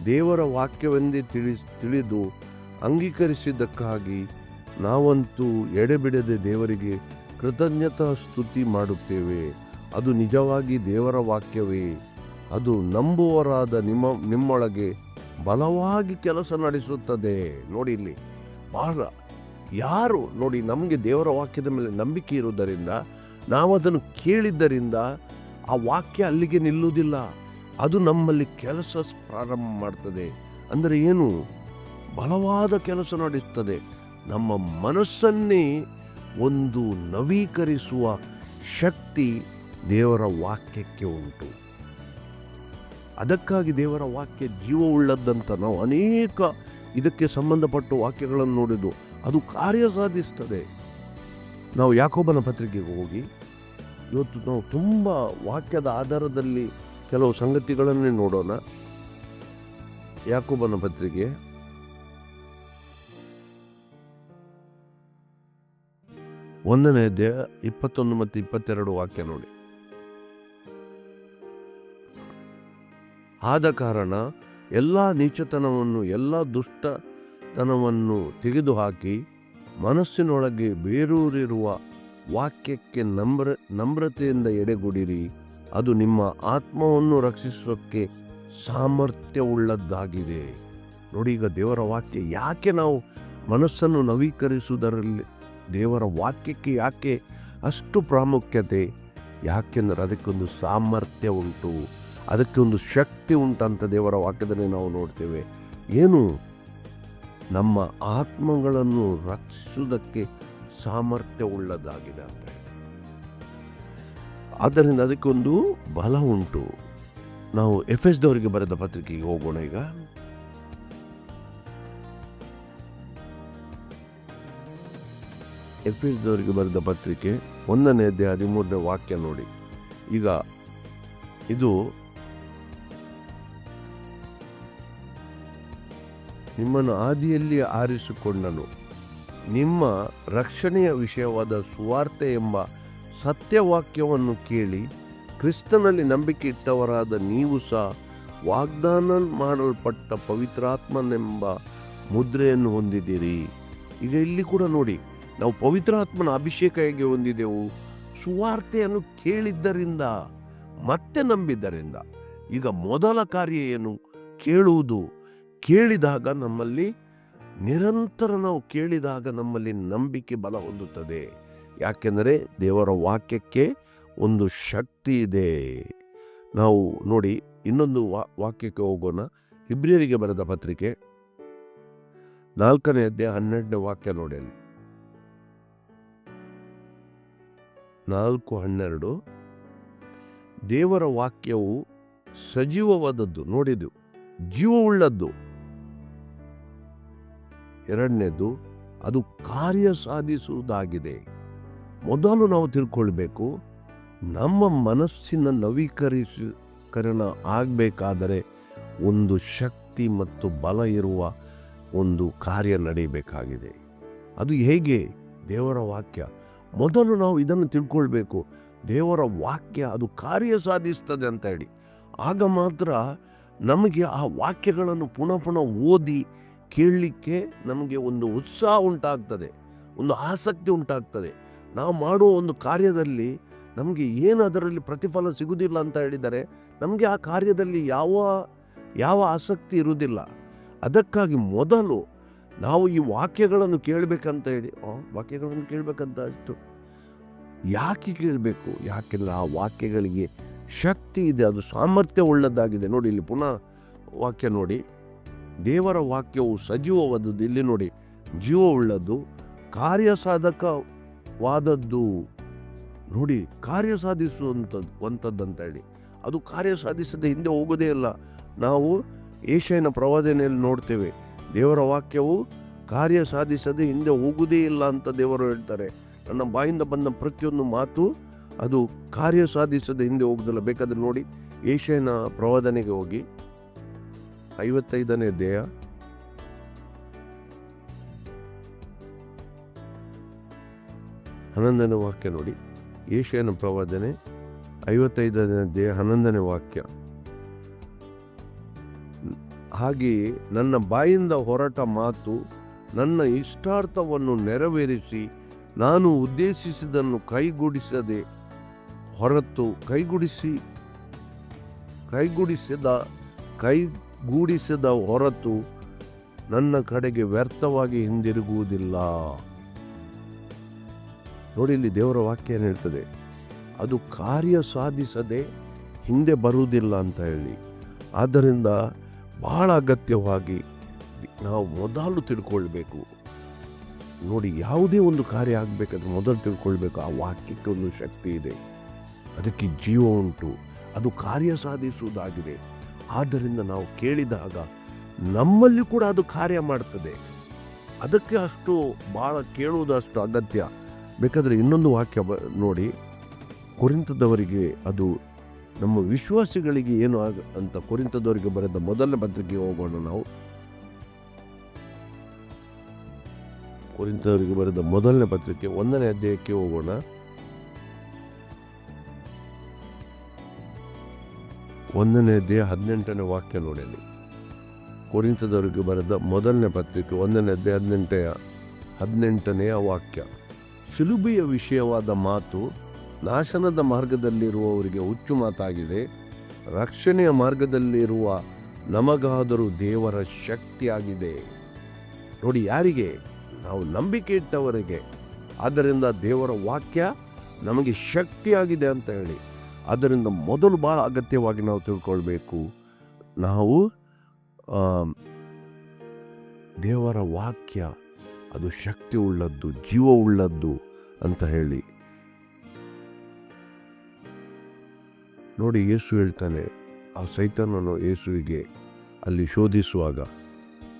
ದೇವರ ವಾಕ್ಯವೆಂದೇ ತಿಳಿದು ಅಂಗೀಕರಿಸಿದ್ದಕ್ಕಾಗಿ ನಾವಂತೂ ಎಡೆಬಿಡದೆ ದೇವರಿಗೆ ಕೃತಜ್ಞತಾ ಸ್ತುತಿ ಮಾಡುತ್ತೇವೆ. ಅದು ನಿಜವಾಗಿ ದೇವರ ವಾಕ್ಯವೇ. ಅದು ನಂಬುವರಾದ ನಿಮ್ಮೊಳಗೆ ಬಲವಾಗಿ ಕೆಲಸ ನಡೆಸುತ್ತದೆ. ನೋಡಿ, ಇಲ್ಲಿ ಬಹಳ ಯಾರು ನೋಡಿ, ನಮಗೆ ದೇವರ ವಾಕ್ಯದ ಮೇಲೆ ನಂಬಿಕೆ ಇರುವುದರಿಂದ, ನಾವು ಅದನ್ನು ಕೇಳಿದ್ದರಿಂದ ಆ ವಾಕ್ಯ ಅಲ್ಲಿಗೆ ನಿಲ್ಲುವುದಿಲ್ಲ. ಅದು ನಮ್ಮಲ್ಲಿ ಕೆಲಸ ಪ್ರಾರಂಭ ಮಾಡ್ತದೆ. ಅಂದರೆ ಏನು? ಬಲವಾದ ಕೆಲಸ ನಡೆಸುತ್ತದೆ. ನಮ್ಮ ಮನಸ್ಸನ್ನೇ ಒಂದು ನವೀಕರಿಸುವ ಶಕ್ತಿ ದೇವರ ವಾಕ್ಯಕ್ಕೆ ಉಂಟು. ಅದಕ್ಕಾಗಿ ದೇವರ ವಾಕ್ಯ ಜೀವವುಳ್ಳದ್ದಂತ ನಾವು ಅನೇಕ ಇದಕ್ಕೆ ಸಂಬಂಧಪಟ್ಟ ವಾಕ್ಯಗಳನ್ನು ನೋಡಿದ್ದು, ಅದು ಕಾರ್ಯ ಸಾಧಿಸ್ತದೆ. ನಾವು ಯಾಕೋಬನ ಪತ್ರಿಕೆಗೆ ಹೋಗಿ ಇವತ್ತು ನಾವು ತುಂಬ ವಾಕ್ಯದ ಆಧಾರದಲ್ಲಿ ಕೆಲವು ಸಂಗತಿಗಳನ್ನೇ ನೋಡೋಣ. ಯಾಕೋಬನ ಪತ್ರಿಕೆ 1ನೇ ಅಧ್ಯಾಯ 21 ಮತ್ತು 22 ವಾಕ್ಯ ನೋಡಿ. ಆದ ಕಾರಣ ಎಲ್ಲ ನೀಚತನವನ್ನು ಎಲ್ಲ ದುಷ್ಟತನವನ್ನು ತೆಗೆದುಹಾಕಿ ಮನಸ್ಸಿನೊಳಗೆ ಬೇರೂರಿರುವ ವಾಕ್ಯಕ್ಕೆ ನಮ್ರತೆಯಿಂದ ಎಡೆಗೊಡಿರಿ. ಅದು ನಿಮ್ಮ ಆತ್ಮವನ್ನು ರಕ್ಷಿಸೋಕ್ಕೆ ಸಾಮರ್ಥ್ಯವುಳ್ಳದ್ದಾಗಿದೆ. ನೋಡಿ, ಈಗ ದೇವರ ವಾಕ್ಯ ಯಾಕೆ ನಾವು ಮನಸ್ಸನ್ನು ನವೀಕರಿಸುವುದರಲ್ಲಿ ದೇವರ ವಾಕ್ಯಕ್ಕೆ ಯಾಕೆ ಅಷ್ಟು ಪ್ರಾಮುಖ್ಯತೆ? ಯಾಕೆಂದರೆ ಅದಕ್ಕೊಂದು ಸಾಮರ್ಥ್ಯ ಉಂಟು, ಅದಕ್ಕೆ ಒಂದು ಶಕ್ತಿ ಉಂಟಂತ ದೇವರ ವಾಕ್ಯದಲ್ಲಿ ನಾವು ನೋಡ್ತೇವೆ. ಏನು? ನಮ್ಮ ಆತ್ಮಗಳನ್ನು ರಕ್ಷಿಸುವುದಕ್ಕೆ ಸಾಮರ್ಥ್ಯವುಳ್ಳದಾಗಿದೆ ಅಂತ. ಆದ್ದರಿಂದ ಅದಕ್ಕೊಂದು ಬಲ ಉಂಟು. ನಾವು ಎಫೆಸದವರಿಗೆ ಬರೆದ ಪತ್ರಿಕೆಗೆ ಹೋಗೋಣ. ಈಗ ಎಫೆಸದವರಿಗೆ ಬರೆದ ಪತ್ರಿಕೆ 1ನೇ ಅಧ್ಯಾಯ 13ನೇ ವಾಕ್ಯ ನೋಡಿ. ಈಗ ಇದು ನಿಮ್ಮನ್ನು ಆದಿಯಲ್ಲಿ ಆರಿಸಿಕೊಂಡನು, ನಿಮ್ಮ ರಕ್ಷಣೆಯ ವಿಷಯವಾದ ಸುವಾರ್ತೆ ಎಂಬ ಸತ್ಯವಾಕ್ಯವನ್ನು ಕೇಳಿ ಕ್ರಿಸ್ತನಲ್ಲಿ ನಂಬಿಕೆ ಇಟ್ಟವರಾದ ನೀವು ಸಹ ವಾಗ್ದಾನ ಮಾಡಲ್ಪಟ್ಟ ಪವಿತ್ರಾತ್ಮನೆಂಬ ಮುದ್ರೆಯನ್ನು ಹೊಂದಿದ್ದೀರಿ. ಈಗ ಇಲ್ಲಿ ಕೂಡ ನೋಡಿ, ನಾವು ಪವಿತ್ರಾತ್ಮನ ಅಭಿಷೇಕ ಹೇಗೆ ಹೊಂದಿದೆವು? ಸುವಾರ್ತೆಯನ್ನು ಕೇಳಿದ್ದರಿಂದ ಮತ್ತೆ ನಂಬಿದ್ದರಿಂದ. ಈಗ ಮೊದಲ ಕಾರ್ಯ ಏನು? ಕೇಳುವುದು. ಕೇಳಿದಾಗ ನಮ್ಮಲ್ಲಿ ನಿರಂತರ ನಾವು ಕೇಳಿದಾಗ ನಮ್ಮಲ್ಲಿ ನಂಬಿಕೆ ಬಲ ಹೊಂದುತ್ತದೆ. ಯಾಕೆಂದರೆ ದೇವರ ವಾಕ್ಯಕ್ಕೆ ಒಂದು ಶಕ್ತಿ ಇದೆ. ನಾವು ನೋಡಿ ಇನ್ನೊಂದು ವಾಕ್ಯಕ್ಕೆ ಹೋಗೋಣ. ಇಬ್ರಿಯರಿಗೆ ಬರೆದ ಪತ್ರಿಕೆ 4ನೇ ಅಧ್ಯಾಯ 12ನೇ ವಾಕ್ಯ ನೋಡಿ. ಅಲ್ಲಿ 4:12 ದೇವರ ವಾಕ್ಯವು ಸಜೀವವಾದದ್ದು, ನೋಡಿದು ಜೀವವುಳ್ಳದ್ದು. 2ನೇದು ಅದು ಕಾರ್ಯ ಸಾಧಿಸುವುದಾಗಿದೆ. ಮೊದಲು ನಾವು ತಿಳ್ಕೊಳ್ಬೇಕು, ನಮ್ಮ ಮನಸ್ಸಿನ ನವೀಕರಣ ಆಗಬೇಕಾದರೆ ಒಂದು ಶಕ್ತಿ ಮತ್ತು ಬಲ ಇರುವ ಒಂದು ಕಾರ್ಯ ನಡೆಯಬೇಕಾಗಿದೆ. ಅದು ಹೇಗೆ? ದೇವರ ವಾಕ್ಯ. ಮೊದಲು ನಾವು ಇದನ್ನು ತಿಳ್ಕೊಳ್ಬೇಕು. ದೇವರ ವಾಕ್ಯ ಅದು ಕಾರ್ಯ ಸಾಧಿಸ್ತದೆ ಅಂತ ಹೇಳಿ. ಆಗ ಮಾತ್ರ ನಮಗೆ ಆ ವಾಕ್ಯಗಳನ್ನು ಪುನಃ ಓದಿ ಕೇಳಲಿಕ್ಕೆ ನಮಗೆ ಒಂದು ಉತ್ಸಾಹ ಉಂಟಾಗ್ತದೆ, ಒಂದು ಆಸಕ್ತಿ ಉಂಟಾಗ್ತದೆ. ನಾವು ಮಾಡುವ ಒಂದು ಕಾರ್ಯದಲ್ಲಿ ನಮಗೆ ಏನು ಅದರಲ್ಲಿ ಪ್ರತಿಫಲ ಸಿಗುವುದಿಲ್ಲ ಅಂತ ಹೇಳಿದರೆ ನಮಗೆ ಆ ಕಾರ್ಯದಲ್ಲಿ ಯಾವ ಆಸಕ್ತಿ ಇರುವುದಿಲ್ಲ. ಅದಕ್ಕಾಗಿ ಮೊದಲು ನಾವು ಈ ವಾಕ್ಯಗಳನ್ನು ಕೇಳಬೇಕಂತ ಹೇಳಿ ವಾಕ್ಯಗಳನ್ನು ಕೇಳಬೇಕಂತ ಅಷ್ಟು ಯಾಕೆ ಕೇಳಬೇಕು? ಯಾಕೆಂದರೆ ಆ ವಾಕ್ಯಗಳಿಗೆ ಶಕ್ತಿ ಇದೆ, ಅದು ಸಾಮರ್ಥ್ಯ ಉಳ್ಳದ್ದಾಗಿದೆ. ನೋಡಿ, ಇಲ್ಲಿ ಪುನಃ ವಾಕ್ಯ ನೋಡಿ. ದೇವರ ವಾಕ್ಯವು ಸಜೀವವಾದದ್ದು. ಇಲ್ಲಿ ನೋಡಿ, ಜೀವವುಳ್ಳದ್ದು, ಕಾರ್ಯಸಾಧಕವಾದದ್ದು. ನೋಡಿ, ಕಾರ್ಯ ಸಾಧಿಸುವಂಥದ್ದು ಅಂತ ಹೇಳಿ. ಅದು ಕಾರ್ಯ ಸಾಧಿಸದೆ ಹಿಂದೆ ಹೋಗೋದೇ ಇಲ್ಲ. ನಾವು ಯೆಶಾಯನ ಪ್ರವಾದನೆಯಲ್ಲಿ ನೋಡ್ತೇವೆ, ದೇವರ ವಾಕ್ಯವು ಕಾರ್ಯ ಸಾಧಿಸದೆ ಹಿಂದೆ ಹೋಗುವುದೇ ಇಲ್ಲ ಅಂತ ದೇವರು ಹೇಳ್ತಾರೆ. ನನ್ನ ಬಾಯಿಂದ ಬಂದ ಪ್ರತಿಯೊಂದು ಮಾತು ಅದು ಕಾರ್ಯ ಸಾಧಿಸದೆ ಹಿಂದೆ ಹೋಗುದಿಲ್ಲ. ಬೇಕಾದ್ರೆ ನೋಡಿ, ಯೆಶಾಯನ ಪ್ರವಾದನೆಗೆ ಹೋಗಿ 55ನೇ ಅಧ್ಯಾಯ 11ನೇ ವಾಕ್ಯ ನೋಡಿ. ಯೆಶಾಯನ ಪ್ರವಾದನೆ 55ನೇ ಅಧ್ಯಾಯ 11ನೇ ವಾಕ್ಯ. ಹಾಗೆಯೇ ನನ್ನ ಬಾಯಿಂದ ಹೊರಟ ಮಾತು ನನ್ನ ಇಷ್ಟಾರ್ಥವನ್ನು ನೆರವೇರಿಸಿ ನಾನು ಉದ್ದೇಶಿಸಿದ್ದನ್ನು ಕೈಗೂಡಿಸದ ಹೊರತು ನನ್ನ ಕಡೆಗೆ ವ್ಯರ್ಥವಾಗಿ ಹಿಂದಿರುಗುವುದಿಲ್ಲ. ನೋಡಿ, ಇಲ್ಲಿ ದೇವರ ವಾಕ್ಯ ಏನು ಹೇಳ್ತದೆ? ಅದು ಕಾರ್ಯ ಸಾಧಿಸದೆ ಹಿಂದೆ ಬರುವುದಿಲ್ಲ ಅಂತ ಹೇಳಿ. ಆದ್ದರಿಂದ ಬಹಳ ಅಗತ್ಯವಾಗಿ ನಾವು ಮೊದಲು ತಿಳ್ಕೊಳ್ಬೇಕು. ನೋಡಿ, ಯಾವುದೇ ಒಂದು ಕಾರ್ಯ ಆಗಬೇಕಾದ್ರೆ ಮೊದಲು ತಿಳ್ಕೊಳ್ಬೇಕು, ಆ ವಾಕ್ಯಕ್ಕೆ ಒಂದು ಶಕ್ತಿ ಇದೆ, ಅದಕ್ಕೆ ಜೀವ ಉಂಟು, ಅದು ಕಾರ್ಯ ಸಾಧಿಸುವುದಾಗಿದೆ. ಆದ್ದರಿಂದ ನಾವು ಕೇಳಿದಾಗ ನಮ್ಮಲ್ಲಿ ಕೂಡ ಅದು ಕಾರ್ಯ ಮಾಡ್ತದೆ. ಅದಕ್ಕೆ ಅಷ್ಟು ಭಾಳ ಕೇಳುವುದು ಅಷ್ಟು ಅಗತ್ಯ. ಬೇಕಾದರೆ ಇನ್ನೊಂದು ವಾಕ್ಯ ನೋಡಿ, ಕೊರಿಂಥದವರಿಗೆ ಅದು ನಮ್ಮ ವಿಶ್ವಾಸಿಗಳಿಗೆ ಏನು ಅಂತ ಕೊರಿಂಥದವರಿಗೆ ಬರೆದ ಮೊದಲನೇ ಪತ್ರಿಕೆಗೆ ಹೋಗೋಣ. ನಾವು ಕೊರಿಂಥದವರಿಗೆ ಬರೆದ ಮೊದಲನೇ ಪತ್ರಿಕೆ 1ನೇ ಅಧ್ಯಾಯಕ್ಕೆ ಹೋಗೋಣ. 1ನೇ ಅಧ್ಯಾಯ 18ನೇ ವಾಕ್ಯ ನೋಡಿ. ಅಲ್ಲಿ ಕೊರಿಂಥದವರಿಗೆ ಬರೆದ ಮೊದಲನೇ ಪತ್ರಿಕೆ 1ನೇ ಅಧ್ಯಾಯ 18ನೆಯ ವಾಕ್ಯ. ಶಿಲುಬೆಯ ವಿಷಯವಾದ ಮಾತು ನಾಶನದ ಮಾರ್ಗದಲ್ಲಿರುವವರಿಗೆ ಹುಚ್ಚು ಮಾತಾಗಿದೆ, ರಕ್ಷಣೆಯ ಮಾರ್ಗದಲ್ಲಿರುವ ನಮಗಾದರೂ ದೇವರ ಶಕ್ತಿಯಾಗಿದೆ. ನೋಡಿ, ಯಾರಿಗೆ? ನಾವು ನಂಬಿಕೆ ಇಟ್ಟವರಿಗೆ. ಆದ್ದರಿಂದ ದೇವರ ವಾಕ್ಯ ನಮಗೆ ಶಕ್ತಿಯಾಗಿದೆ ಅಂತ ಹೇಳಿ. ಆದ್ದರಿಂದ ಮೊದಲು ಭಾಳ ಅಗತ್ಯವಾಗಿ ನಾವು ತಿಳ್ಕೊಳ್ಬೇಕು, ನಾವು ದೇವರ ವಾಕ್ಯ ಅದು ಶಕ್ತಿ ಉಳ್ಳದ್ದು, ಜೀವ ಉಳ್ಳದ್ದು ಅಂತ ಹೇಳಿ. ನೋಡಿ, ಯೇಸು ಹೇಳ್ತಾನೆ, ಆ ಸೈತಾನನು ಯೇಸುವಿಗೆ ಅಲ್ಲಿ ಶೋಧಿಸುವಾಗ,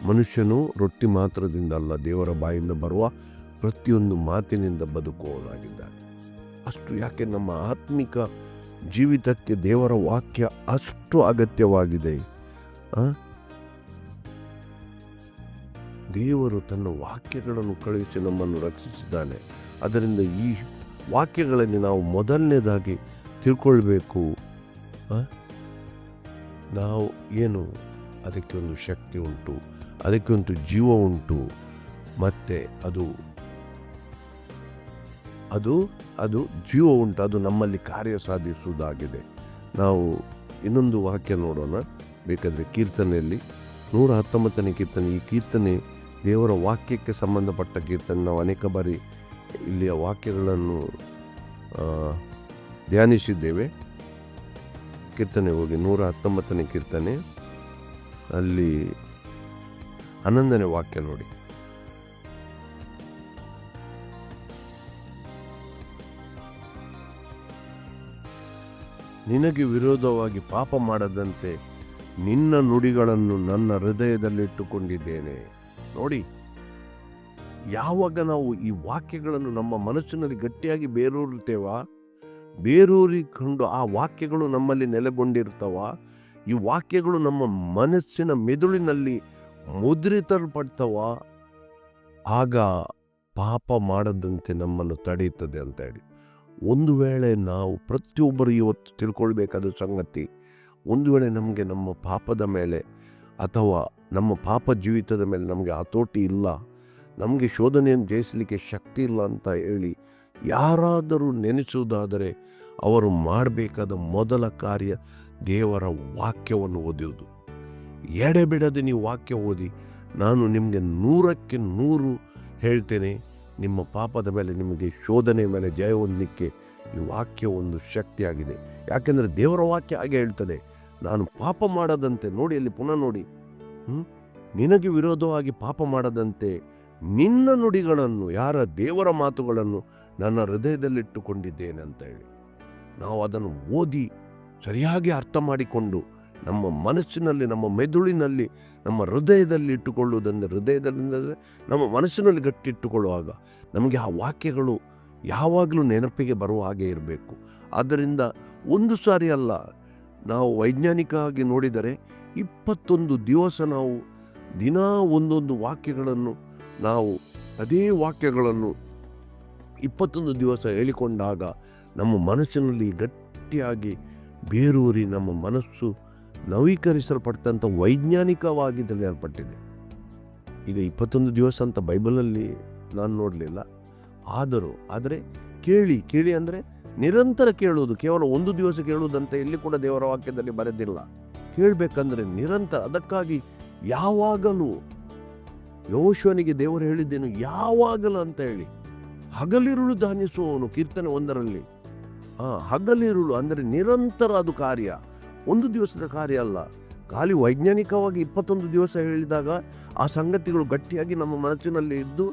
ಮನುಷ್ಯನು ರೊಟ್ಟಿ ಮಾತ್ರದಿಂದ ಅಲ್ಲ, ದೇವರ ಬಾಯಿಂದ ಬರುವ ಪ್ರತಿಯೊಂದು ಮಾತಿನಿಂದ ಬದುಕುವವನಾಗಿದ್ದಾನೆ. ಅಷ್ಟು ಯಾಕೆ ನಮ್ಮ ಆತ್ಮಿಕ ಜೀವಿತಕ್ಕೆ ದೇವರ ವಾಕ್ಯ ಅಷ್ಟು ಅಗತ್ಯವಾಗಿದೆ. ದೇವರು ತನ್ನ ವಾಕ್ಯಗಳನ್ನು ಕಳುಹಿಸಿ ನಮ್ಮನ್ನು ರಕ್ಷಿಸಿದ್ದಾನೆ. ಅದರಿಂದ ಈ ವಾಕ್ಯಗಳಲ್ಲಿ ನಾವು ಮೊದಲನೇದಾಗಿ ತಿಳ್ಕೊಳ್ಬೇಕು, ನಾವು ಏನು, ಅದಕ್ಕೆ ಒಂದು ಶಕ್ತಿ ಉಂಟು, ಅದಕ್ಕೆ ಒಂದು ಜೀವ ಉಂಟು, ಮತ್ತು ಅದು ಅದು ಅದು ಜೀವ ಉಂಟು, ಅದು ನಮ್ಮಲ್ಲಿ ಕಾರ್ಯ ಸಾಧಿಸುವುದಾಗಿದೆ. ನಾವು ಇನ್ನೊಂದು ವಾಕ್ಯ ನೋಡೋಣ ಬೇಕಾದರೆ. ಕೀರ್ತನೆಯಲ್ಲಿ 119ನೇ ಕೀರ್ತನೆ. ಈ ಕೀರ್ತನೆ ದೇವರ ವಾಕ್ಯಕ್ಕೆ ಸಂಬಂಧಪಟ್ಟ ಕೀರ್ತನೆ. ನಾವು ಅನೇಕ ಬಾರಿ ಇಲ್ಲಿಯ ವಾಕ್ಯಗಳನ್ನು ಧ್ಯಾನಿಸಿದ್ದೇವೆ. ಕೀರ್ತನೆ ಹೋಗಿ 119ನೇ ಕೀರ್ತನೆ, ಅಲ್ಲಿ 11ನೇ ವಾಕ್ಯ ನೋಡಿ. ನಿನಗೆ ವಿರೋಧವಾಗಿ ಪಾಪ ಮಾಡದಂತೆ ನಿನ್ನ ನುಡಿಗಳನ್ನು ನನ್ನ ಹೃದಯದಲ್ಲಿಟ್ಟುಕೊಂಡಿದ್ದೇನೆ. ನೋಡಿ, ಯಾವಾಗ ನಾವು ಈ ವಾಕ್ಯಗಳನ್ನು ನಮ್ಮ ಮನಸ್ಸಿನಲ್ಲಿ ಗಟ್ಟಿಯಾಗಿ ಬೇರೂರಿಕೊಂಡು ಆ ವಾಕ್ಯಗಳು ನಮ್ಮಲ್ಲಿ ನೆಲೆಗೊಂಡಿರ್ತಾವ, ಈ ವಾಕ್ಯಗಳು ನಮ್ಮ ಮನಸ್ಸಿನ ಮೆದುಳಿನಲ್ಲಿ ಮುದ್ರಿತಲ್ಪಡ್ತವ, ಆಗ ಪಾಪ ಮಾಡದಂತೆ ನಮ್ಮನ್ನು ತಡೆಯುತ್ತದೆ ಅಂತ ಹೇಳಿ. ಒಂದು ವೇಳೆ ನಾವು ಪ್ರತಿಯೊಬ್ಬರು ಇವತ್ತು ತಿಳ್ಕೊಳ್ಬೇಕಾದ ಸಂಗತಿ, ಒಂದು ವೇಳೆ ನಮಗೆ ನಮ್ಮ ಪಾಪದ ಮೇಲೆ ಅಥವಾ ನಮ್ಮ ಪಾಪ ಜೀವಿತದ ಮೇಲೆ ನಮಗೆ ಹತೋಟಿ ಇಲ್ಲ, ನಮಗೆ ಶೋಧನೆಯನ್ನು ಜಯಿಸಲಿಕ್ಕೆ ಶಕ್ತಿ ಇಲ್ಲ ಅಂತ ಹೇಳಿ ಯಾರಾದರೂ ನೆನೆಸುವುದಾದರೆ ಅವರು ಮಾಡಬೇಕಾದ ಮೊದಲ ಕಾರ್ಯ ದೇವರ ವಾಕ್ಯವನ್ನು ಓದುವುದು. ಎಡೆಬಿಡದೆ ನೀವು ವಾಕ್ಯ ಓದಿ. ನಾನು ನಿಮಗೆ 100ಕ್ಕೆ 100 ಹೇಳ್ತೇನೆ, ನಿಮ್ಮ ಪಾಪದ ಮೇಲೆ, ನಿಮಗೆ ಶೋಧನೆ ಮೇಲೆ ಜಯ ಹೊಂದಲಿಕ್ಕೆ ಈ ವಾಕ್ಯ ಒಂದು ಶಕ್ತಿಯಾಗಿದೆ. ಯಾಕೆಂದರೆ ದೇವರ ವಾಕ್ಯ ಹಾಗೆ ಹೇಳ್ತದೆ, ನಾನು ಪಾಪ ಮಾಡದಂತೆ. ನೋಡಿ, ಅಲ್ಲಿ ಪುನಃ ನೋಡಿ, ನಿನಗೆ ವಿರೋಧವಾಗಿ ಪಾಪ ಮಾಡದಂತೆ ನಿನ್ನ ನುಡಿಗಳನ್ನು, ಯಾರ ದೇವರ ಮಾತುಗಳನ್ನು ನನ್ನ ಹೃದಯದಲ್ಲಿಟ್ಟುಕೊಂಡಿದ್ದೇನೆ ಅಂತ ಹೇಳಿ. ನಾವು ಅದನ್ನು ಓದಿ ಸರಿಯಾಗಿ ಅರ್ಥ ಮಾಡಿಕೊಂಡು ನಮ್ಮ ಮನಸ್ಸಿನಲ್ಲಿ, ನಮ್ಮ ಮೆದುಳಿನಲ್ಲಿ, ನಮ್ಮ ಹೃದಯದಲ್ಲಿ ಇಟ್ಟುಕೊಳ್ಳುವುದಂದರೆ, ಹೃದಯದಲ್ಲಿ ನಮ್ಮ ಮನಸ್ಸಿನಲ್ಲಿ ಗಟ್ಟಿಟ್ಟುಕೊಳ್ಳುವಾಗ ನಮಗೆ ಆ ವಾಕ್ಯಗಳು ಯಾವಾಗಲೂ ನೆನಪಿಗೆ ಬರುವ ಹಾಗೆ ಇರಬೇಕು. ಆದ್ದರಿಂದ ಒಂದು ಸಾರಿ ಅಲ್ಲ, ನಾವು ವೈಜ್ಞಾನಿಕವಾಗಿ ನೋಡಿದರೆ 21 ದಿವಸ ನಾವು ದಿನಾ ಒಂದೊಂದು ವಾಕ್ಯಗಳನ್ನು, ನಾವು ಅದೇ ವಾಕ್ಯಗಳನ್ನು 21 ದಿವಸ ಹೇಳಿಕೊಂಡಾಗ ನಮ್ಮ ಮನಸ್ಸಿನಲ್ಲಿ ಗಟ್ಟಿಯಾಗಿ ಬೇರೂರಿ ನಮ್ಮ ಮನಸ್ಸು ನವೀಕರಿಸಲ್ಪಟ್ಟಂಥ ವೈಜ್ಞಾನಿಕವಾಗಿ ತಿಳಿಯಲ್ಪಟ್ಟಿದೆ. ಈಗ 21 ದಿವಸ ಅಂತ ಬೈಬಲಲ್ಲಿ ನಾನು ನೋಡಲಿಲ್ಲ. ಆದರೆ ಕೇಳಿ ಅಂದರೆ ನಿರಂತರ ಕೇಳುವುದು, ಕೇವಲ ಒಂದು ದಿವಸ ಕೇಳುವುದಂತ ಎಲ್ಲಿ ಕೂಡ ದೇವರ ವಾಕ್ಯದಲ್ಲಿ ಬರೆದಿಲ್ಲ. ಕೇಳಬೇಕಂದ್ರೆ ನಿರಂತರ. ಅದಕ್ಕಾಗಿ ಯಾವಾಗಲೂ ಯೋಶುವನಿಗೆ ದೇವರು ಹೇಳಿದ್ದೇನು, ಯಾವಾಗಲೂ ಅಂತ ಹೇಳಿ. ಹಗಲಿರುಳು ಧ್ಯಾನಿಸುವವನು, ಕೀರ್ತನೆ 1ರಲ್ಲಿ. ಹಗಲಿರುಳು ಅಂದರೆ ನಿರಂತರ, ಅದು ಕಾರ್ಯ, ಒಂದು ದಿವಸದ ಕಾರ್ಯ ಅಲ್ಲ. ಖಾಲಿ ವೈಜ್ಞಾನಿಕವಾಗಿ 21 ದಿವಸ ಹೇಳಿದಾಗ ಆ ಸಂಗತಿಗಳು ಗಟ್ಟಿಯಾಗಿ ನಮ್ಮ ಮನಸ್ಸಿನಲ್ಲಿ ಇದ್ದು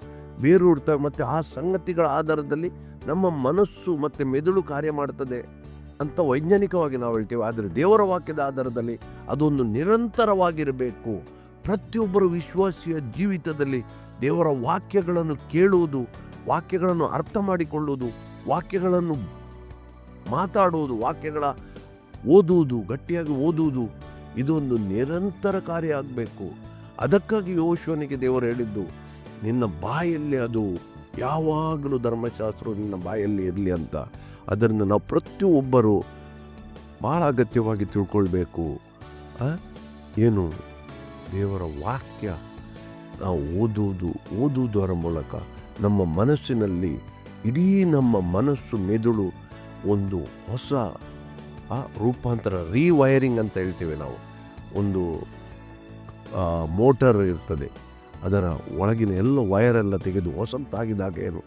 ಬೇರೂಡ್ತವೆ, ಮತ್ತು ಆ ಸಂಗತಿಗಳ ಆಧಾರದಲ್ಲಿ ನಮ್ಮ ಮನಸ್ಸು ಮತ್ತು ಮೆದುಳು ಕಾರ್ಯ ಮಾಡ್ತದೆ ಅಂತ ವೈಜ್ಞಾನಿಕವಾಗಿ ನಾವು ಹೇಳ್ತೇವೆ. ಆದರೆ ದೇವರ ವಾಕ್ಯದ ಆಧಾರದಲ್ಲಿ ಅದೊಂದು ನಿರಂತರವಾಗಿರಬೇಕು. ಪ್ರತಿಯೊಬ್ಬರ ವಿಶ್ವಾಸಿಯ ಜೀವಿತದಲ್ಲಿ ದೇವರ ವಾಕ್ಯಗಳನ್ನು ಕೇಳುವುದು, ವಾಕ್ಯಗಳನ್ನು ಅರ್ಥ ಮಾಡಿಕೊಳ್ಳುವುದು, ವಾಕ್ಯಗಳನ್ನು ಮಾತಾಡುವುದು, ವಾಕ್ಯಗಳ ಓದುವುದು, ಗಟ್ಟಿಯಾಗಿ ಓದುವುದು, ಇದೊಂದು ನಿರಂತರ ಕಾರ್ಯ ಆಗಬೇಕು. ಅದಕ್ಕಾಗಿ ಯೆಹೋಶುವನಿಗೆ ದೇವರು ಹೇಳಿದ್ದು, ನಿನ್ನ ಬಾಯಲ್ಲಿ ಅದು ಯಾವಾಗಲೂ ಧರ್ಮಶಾಸ್ತ್ರವು ನಿನ್ನ ಬಾಯಲ್ಲಿ ಇರಲಿ ಅಂತ. ಅದರಿಂದ ನಾವು ಪ್ರತಿಯೊಬ್ಬರು ಭಾಳ ಅಗತ್ಯವಾಗಿ ತಿಳ್ಕೊಳ್ಬೇಕು. ಏನು ದೇವರ ವಾಕ್ಯ ನಾವು ಓದುವುದರ ಮೂಲಕ ನಮ್ಮ ಮನಸ್ಸಿನಲ್ಲಿ, ಇಡೀ ನಮ್ಮ ಮನಸ್ಸು, ಮೆದುಳು ಒಂದು ಹೊಸ ರೂಪಾಂತರ, ರೀವೈರಿಂಗ್ ಅಂತ ಹೇಳ್ತೇವೆ ನಾವು. ಒಂದು ಮೋಟರ್ ಇರ್ತದೆ, ಅದರ ಒಳಗಿನ ಎಲ್ಲ ವೈರೆಲ್ಲ ತೆಗೆದು ಹೊಸತಾಗಿದಾಗ ಏನು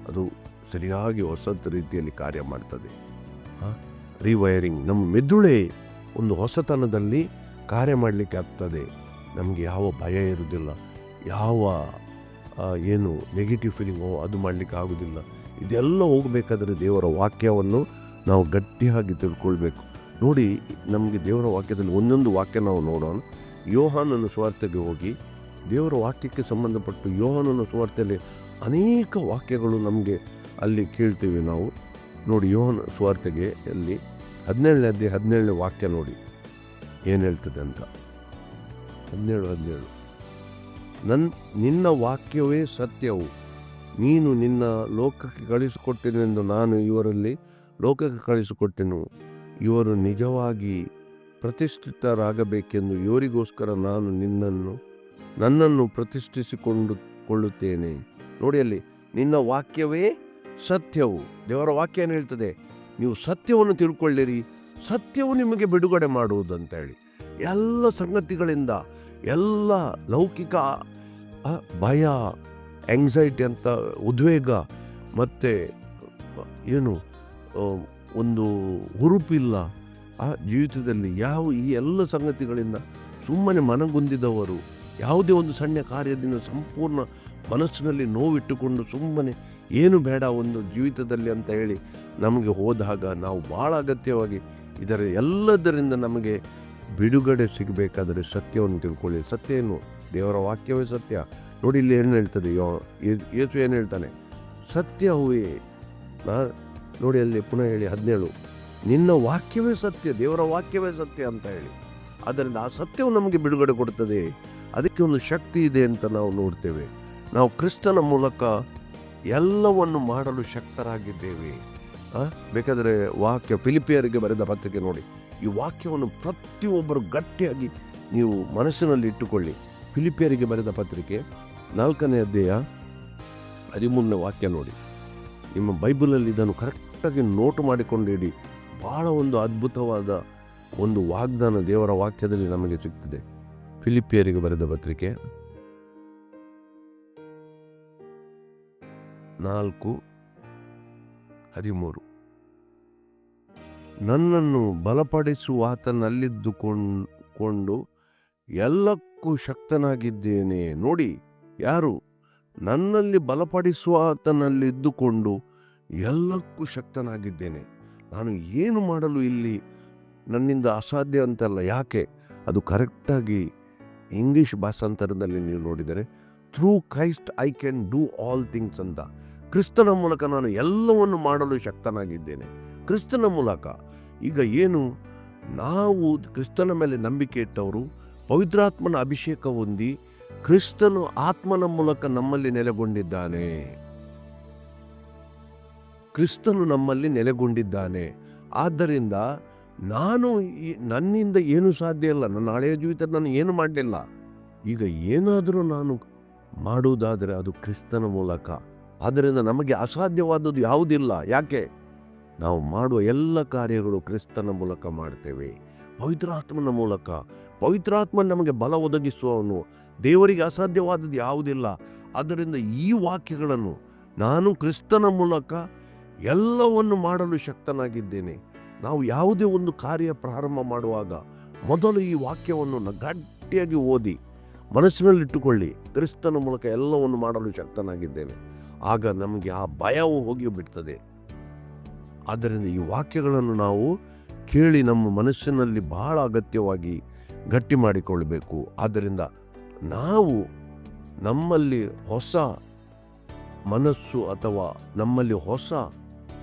ಅದು ಸರಿಯಾಗಿ ಹೊಸತ ರೀತಿಯಲ್ಲಿ ಕಾರ್ಯ ಮಾಡ್ತದೆ. ರೀವೈರಿಂಗ್. ನಮ್ಮ ಮೆದುಳೇ ಒಂದು ಹೊಸತನದಲ್ಲಿ ಕಾರ್ಯ ಮಾಡಲಿಕ್ಕೆ ಆಗ್ತದೆ. ನಮಗೆ ಯಾವ ಭಯ ಇರುವುದಿಲ್ಲ, ಯಾವ ಏನು ನೆಗೆಟಿವ್ ಫೀಲಿಂಗೋ ಅದು ಮಾಡಲಿಕ್ಕೆ ಆಗೋದಿಲ್ಲ. ಇದೆಲ್ಲ ಹೋಗಬೇಕಾದ್ರೆ ದೇವರ ವಾಕ್ಯವನ್ನು ನಾವು ಗಟ್ಟಿಯಾಗಿ ತಿಳ್ಕೊಳ್ಬೇಕು. ನೋಡಿ, ನಮಗೆ ದೇವರ ವಾಕ್ಯದಲ್ಲಿ ಒಂದೊಂದು ವಾಕ್ಯ ನಾವು ನೋಡೋಣ. ಯೋಹಾನನ ಸುವಾರ್ತೆಗೆ ಹೋಗಿ ದೇವರ ವಾಕ್ಯಕ್ಕೆ ಸಂಬಂಧಪಟ್ಟು ಯೋಹಾನನ ಸುವಾರ್ತೆಯಲ್ಲಿ ಅನೇಕ ವಾಕ್ಯಗಳು ನಮಗೆ ಅಲ್ಲಿ ಕೇಳ್ತೀವಿ ನಾವು. ನೋಡಿ, ಯೋಹಾನ ಸುವಾರ್ತೆಗೆ ಅಲ್ಲಿ 17ನೇ ಅಧ್ಯಾಯ 17ನೇ ವಾಕ್ಯ ನೋಡಿ ಏನು ಹೇಳ್ತದೆ ಅಂತ. 17 ನಿನ್ನ ವಾಕ್ಯವೇ ಸತ್ಯವು, ನೀನು ನಿನ್ನ ಲೋಕಕ್ಕೆ ಕಳಿಸಿಕೊಟ್ಟೆನೆಂದು ನಾನು ಇವರಲ್ಲಿ ಲೋಕಕ್ಕೆ ಕಳಿಸಿಕೊಟ್ಟೆನು. ಇವರು ನಿಜವಾಗಿ ಪ್ರತಿಷ್ಠಿತರಾಗಬೇಕೆಂದು ಇವರಿಗೋಸ್ಕರ ನಾನು ನನ್ನನ್ನು ಪ್ರತಿಷ್ಠಿಸಿಕೊಳ್ಳುತ್ತೇನೆ. ನೋಡಿ, ಅಲ್ಲಿ ನಿನ್ನ ವಾಕ್ಯವೇ ಸತ್ಯವು. ದೇವರ ವಾಕ್ಯ ಏನು ಹೇಳ್ತದೆ? ನೀವು ಸತ್ಯವನ್ನು ತಿಳ್ಕೊಳ್ಳಿರಿ, ಸತ್ಯವು ನಿಮಗೆ ಬಿಡುಗಡೆ ಮಾಡುವುದಂತ ಹೇಳಿ. ಎಲ್ಲ ಸಂಗತಿಗಳಿಂದ, ಎಲ್ಲ ಲೌಕಿಕ ಭಯ, ಆಂಗ್ಸೈಟಿ ಅಂತ ಉದ್ವೇಗ, ಮತ್ತು ಏನು ಒಂದು ಹುರುಪಿಲ್ಲ ಆ ಜೀವಿತದಲ್ಲಿ, ಈ ಎಲ್ಲ ಸಂಗತಿಗಳಿಂದ ಸುಮ್ಮನೆ ಮನಗುಂದಿದವರು, ಯಾವುದೇ ಒಂದು ಸಣ್ಣ ಕಾರ್ಯದಿಂದ ಸಂಪೂರ್ಣ ಮನಸ್ಸಿನಲ್ಲಿ ನೋವಿಟ್ಟುಕೊಂಡು ಸುಮ್ಮನೆ ಏನು ಬೇಡ ಒಂದು ಜೀವಿತದಲ್ಲಿ ಅಂತ ಹೇಳಿ ನಮಗೆ ಹೋದಾಗ ನಾವು ಭಾಳ ಅಗತ್ಯವಾಗಿ ಇದರ ಎಲ್ಲದರಿಂದ ನಮಗೆ ಬಿಡುಗಡೆ ಸಿಗಬೇಕಾದರೆ ಸತ್ಯವನ್ನು ತಿಳ್ಕೊಳ್ಳಿ. ಸತ್ಯ ಏನು? ದೇವರ ವಾಕ್ಯವೇ ಸತ್ಯ. ನೋಡಿ, ಇಲ್ಲಿ ಏನು ಹೇಳ್ತದೆ, ಯೇಸು ಏನು ಹೇಳ್ತಾನೆ? ಸತ್ಯವೇ. ನೋಡಿ, ಅಲ್ಲಿ ಪುನಃ ಹೇಳಿ 17 ನಿನ್ನ ವಾಕ್ಯವೇ ಸತ್ಯ, ದೇವರ ವಾಕ್ಯವೇ ಸತ್ಯ ಅಂತ ಹೇಳಿ. ಆದ್ದರಿಂದ ಆ ಸತ್ಯವು ನಮಗೆ ಬಿಡುಗಡೆ ಕೊಡ್ತದೆ. ಅದಕ್ಕೆ ಒಂದು ಶಕ್ತಿ ಇದೆ ಅಂತ ನಾವು ನೋಡ್ತೇವೆ. ನಾವು ಕ್ರಿಸ್ತನ ಮೂಲಕ ಎಲ್ಲವನ್ನು ಮಾಡಲು ಶಕ್ತರಾಗಿದ್ದೇವೆ. ಬೇಕಾದರೆ ವಾಕ್ಯ ಫಿಲಿಪಿಯರಿಗೆ ಬರೆದ ಪತ್ರಿಕೆ ನೋಡಿ, ಈ ವಾಕ್ಯವನ್ನು ಪ್ರತಿಯೊಬ್ಬರು ಗಟ್ಟಿಯಾಗಿ ನೀವು ಮನಸ್ಸಿನಲ್ಲಿ ಇಟ್ಟುಕೊಳ್ಳಿ. ಫಿಲಿಪಿಯರಿಗೆ ಬರೆದ ಪತ್ರಿಕೆ 4ನೇ ಅಧ್ಯಾಯ 13ನೇ ವಾಕ್ಯ ನೋಡಿ. ನಿಮ್ಮ ಬೈಬಲಲ್ಲಿ ಇದನ್ನು ಕರೆಕ್ಟಾಗಿ ನೋಟು ಮಾಡಿಕೊಂಡಿಡಿ. ಭಾಳ ಒಂದು ಅದ್ಭುತವಾದ ಒಂದು ವಾಗ್ದಾನ ದೇವರ ವಾಕ್ಯದಲ್ಲಿ ನಮಗೆ ಸಿಗ್ತದೆ. ಫಿಲಿಪಿಯರಿಗೆ ಬರೆದ ಪತ್ರಿಕೆ 4:13 ನನ್ನನ್ನು ಬಲಪಡಿಸುವಾತನಲ್ಲಿದ್ದುಕೊಂಡು ಎಲ್ಲಕ್ಕೂ ಶಕ್ತನಾಗಿದ್ದೇನೆ. ನೋಡಿ, ಯಾರು? ನನ್ನಲ್ಲಿ ಬಲಪಡಿಸುವಾತನಲ್ಲಿದ್ದುಕೊಂಡು ಎಲ್ಲಕ್ಕೂ ಶಕ್ತನಾಗಿದ್ದೇನೆ. ನಾನು ಏನು ಮಾಡಲು ಇಲ್ಲಿ ನನ್ನಿಂದ ಅಸಾಧ್ಯ ಅಂತಲ್ಲ. ಯಾಕೆ? ಅದು ಕರೆಕ್ಟಾಗಿ ಇಂಗ್ಲೀಷ್ ಭಾಷಾಂತರದಲ್ಲಿ ನೀವು ನೋಡಿದರೆ through Christ I can do all things ಅಂತ. ಕ್ರಿಸ್ತನ ಮೂಲಕ ನಾನು ಎಲ್ಲವನ್ನು ಮಾಡಲು ಶಕ್ತನಾಗಿದ್ದೇನೆ. ಕ್ರಿಸ್ತನ ಮೂಲಕ. ಈಗ ಏನು, ನಾವು ಕ್ರಿಸ್ತನ ಮೇಲೆ ನಂಬಿಕೆ ಇಟ್ಟವರು, ಪವಿತ್ರಾತ್ಮನ ಅಭಿಷೇಕ ಹೊಂದಿ ಕ್ರಿಸ್ತನು ಆತ್ಮನ ಮೂಲಕ ನಮ್ಮಲ್ಲಿ ನೆಲೆಗೊಂಡಿದ್ದಾನೆ. ಕ್ರಿಸ್ತನು ನಮ್ಮಲ್ಲಿ ನೆಲೆಗೊಂಡಿದ್ದಾನೆ. ಆದ್ದರಿಂದ ನನ್ನಿಂದ ಏನೂ ಸಾಧ್ಯ ಇಲ್ಲ. ನನ್ನ ಹಳೆಯ ಜೀವಿತ ನಾನು ಏನು ಮಾಡಲಿಲ್ಲ. ಈಗ ಏನಾದರೂ ನಾನು ಮಾಡುವುದಾದರೆ ಅದು ಕ್ರಿಸ್ತನ ಮೂಲಕ. ಆದ್ದರಿಂದ ನಮಗೆ ಅಸಾಧ್ಯವಾದದ್ದು ಯಾವುದಿಲ್ಲ. ಯಾಕೆ? ನಾವು ಮಾಡುವ ಎಲ್ಲ ಕಾರ್ಯಗಳು ಕ್ರಿಸ್ತನ ಮೂಲಕ ಮಾಡ್ತೇವೆ, ಪವಿತ್ರಾತ್ಮನ ಮೂಲಕ. ಪವಿತ್ರಾತ್ಮ ನಮಗೆ ಬಲ ಒದಗಿಸುವವನು. ದೇವರಿಗೆ ಅಸಾಧ್ಯವಾದದ್ದು ಯಾವುದಿಲ್ಲ. ಆದ್ದರಿಂದ ಈ ವಾಕ್ಯಗಳನ್ನು ನಾನು ಕ್ರಿಸ್ತನ ಮೂಲಕ ಎಲ್ಲವನ್ನು ಮಾಡಲು ಶಕ್ತನಾಗಿದ್ದೇನೆ. ನಾವು ಯಾವುದೇ ಒಂದು ಕಾರ್ಯ ಪ್ರಾರಂಭ ಮಾಡುವಾಗ ಮೊದಲು ಈ ವಾಕ್ಯವನ್ನು ಗಟ್ಟಿಯಾಗಿ ಓದಿ ಮನಸ್ಸಿನಲ್ಲಿಟ್ಟುಕೊಳ್ಳಿ. ಕ್ರಿಸ್ತನ ಮೂಲಕ ಎಲ್ಲವನ್ನು ಮಾಡಲು ಶಕ್ತನಾಗಿದ್ದೇನೆ. ಆಗ ನಮಗೆ ಆ ಭಯವು ಹೋಗಿ ಬಿಡ್ತದೆ. ಆದ್ದರಿಂದ ಈ ವಾಕ್ಯಗಳನ್ನು ನಾವು ಕೇಳಿ ನಮ್ಮ ಮನಸ್ಸಿನಲ್ಲಿ ಬಹಳ ಅಗತ್ಯವಾಗಿ ಗಟ್ಟಿ ಮಾಡಿಕೊಳ್ಳಬೇಕು. ಆದ್ದರಿಂದ ನಾವು ನಮ್ಮಲ್ಲಿ ಹೊಸ ಮನಸ್ಸು ಅಥವಾ ನಮ್ಮಲ್ಲಿ ಹೊಸ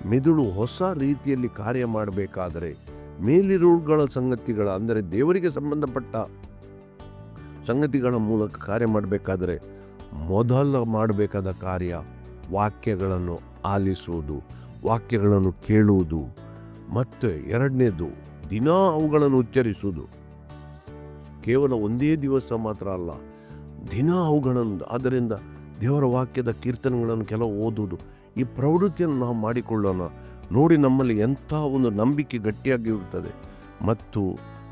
ಮೆದುಳು ಹೊಸ ರೀತಿಯಲ್ಲಿ ಕಾರ್ಯ ಮಾಡಬೇಕಾದರೆ, ಮೇಲಿರುವುಗಳ ಸಂಗತಿಗಳ ಅಂದರೆ ದೇವರಿಗೆ ಸಂಬಂಧಪಟ್ಟ ಸಂಗತಿಗಳ ಮೂಲಕ ಕಾರ್ಯ ಮಾಡಬೇಕಾದರೆ ಮೊದಲ ಮಾಡಬೇಕಾದ ಕಾರ್ಯ ವಾಕ್ಯಗಳನ್ನು ಆಲಿಸುವುದು, ವಾಕ್ಯಗಳನ್ನು ಕೇಳುವುದು, ಮತ್ತು ಎರಡನೇದು ದಿನ ಅವುಗಳನ್ನು ಉಚ್ಚರಿಸುವುದು. ಕೇವಲ ಒಂದೇ ದಿವಸ ಮಾತ್ರ ಅಲ್ಲ, ದಿನ ಅವುಗಳನ್ನು, ಆದ್ದರಿಂದ ದೇವರ ವಾಕ್ಯದ ಕೀರ್ತನೆಗಳನ್ನು ಕೆಲವು ಓದುವುದು, ಈ ಪ್ರವೃತ್ತಿಯನ್ನು ನಾವು ಮಾಡಿಕೊಳ್ಳೋಣ. ನೋಡಿ ನಮ್ಮಲ್ಲಿ ಎಂಥ ಒಂದು ನಂಬಿಕೆ ಗಟ್ಟಿಯಾಗಿರುತ್ತದೆ ಮತ್ತು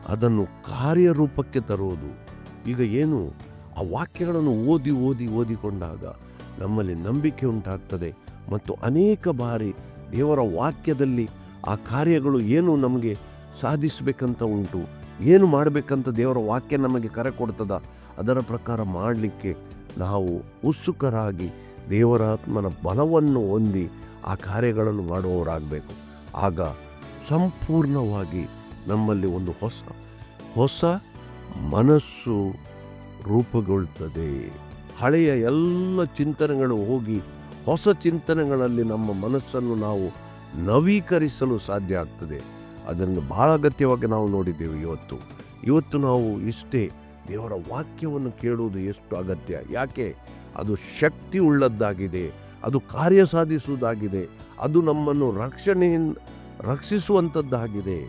ಅದನ್ನು ಕಾರ್ಯರೂಪಕ್ಕೆ ತರುವುದು. ಈಗ ಏನು, ಆ ವಾಕ್ಯಗಳನ್ನು ಓದಿಕೊಂಡಾಗ ನಮ್ಮಲ್ಲಿ ನಂಬಿಕೆ ಉಂಟಾಗ್ತದೆ ಮತ್ತು ಅನೇಕ ಬಾರಿ ದೇವರ ವಾಕ್ಯದಲ್ಲಿ ಆ ಕಾರ್ಯಗಳು ಏನು ನಮಗೆ ಸಾಧಿಸಬೇಕಂತ ಉಂಟು, ಏನು ಮಾಡಬೇಕಂತ ದೇವರ ವಾಕ್ಯ ನಮಗೆ ಕರೆ ಕೊಡ್ತದ, ಅದರ ಪ್ರಕಾರ ಮಾಡಲಿಕ್ಕೆ ನಾವು ಉತ್ಸುಕರಾಗಿ ದೇವರಾತ್ಮನ ಬಲವನ್ನು ಹೊಂದಿ ಆ ಕಾರ್ಯಗಳನ್ನು ಮಾಡುವವರಾಗಬೇಕು. ಆಗ ಸಂಪೂರ್ಣವಾಗಿ ನಮ್ಮಲ್ಲಿ ಒಂದು ಹೊಸ ಮನಸ್ಸು ರೂಪುಗೊಳ್ಳುತ್ತದೆ. ಹಳೆಯ ಎಲ್ಲ ಚಿಂತನೆಗಳು ಹೋಗಿ ಹೊಸ ಚಿಂತನೆಗಳಲ್ಲಿ ನಮ್ಮ ಮನಸ್ಸನ್ನು ನಾವು ನವೀಕರಿಸಲು ಸಾಧ್ಯ ಆಗ್ತದೆ. ಅದನ್ನು ಬಹಳ ಅಗತ್ಯವಾಗಿ ನಾವು ನೋಡಿದ್ದೇವೆ. ಇವತ್ತು ನಾವು ಇಷ್ಟೇ ದೇವರ ವಾಕ್ಯವನ್ನು ಕೇಳುವುದು ಎಷ್ಟು ಅಗತ್ಯ. ಯಾಕೆ? ಅದು ಶಕ್ತಿ ಉಳ್ಳದ್ದಾಗಿದೆ, ಅದು ಕಾರ್ಯ ಸಾಧಿಸುವುದಾಗಿದೆ, ಅದು ನಮ್ಮನ್ನು ರಕ್ಷಿಸುವಂಥದ್ದಾಗಿದೆ.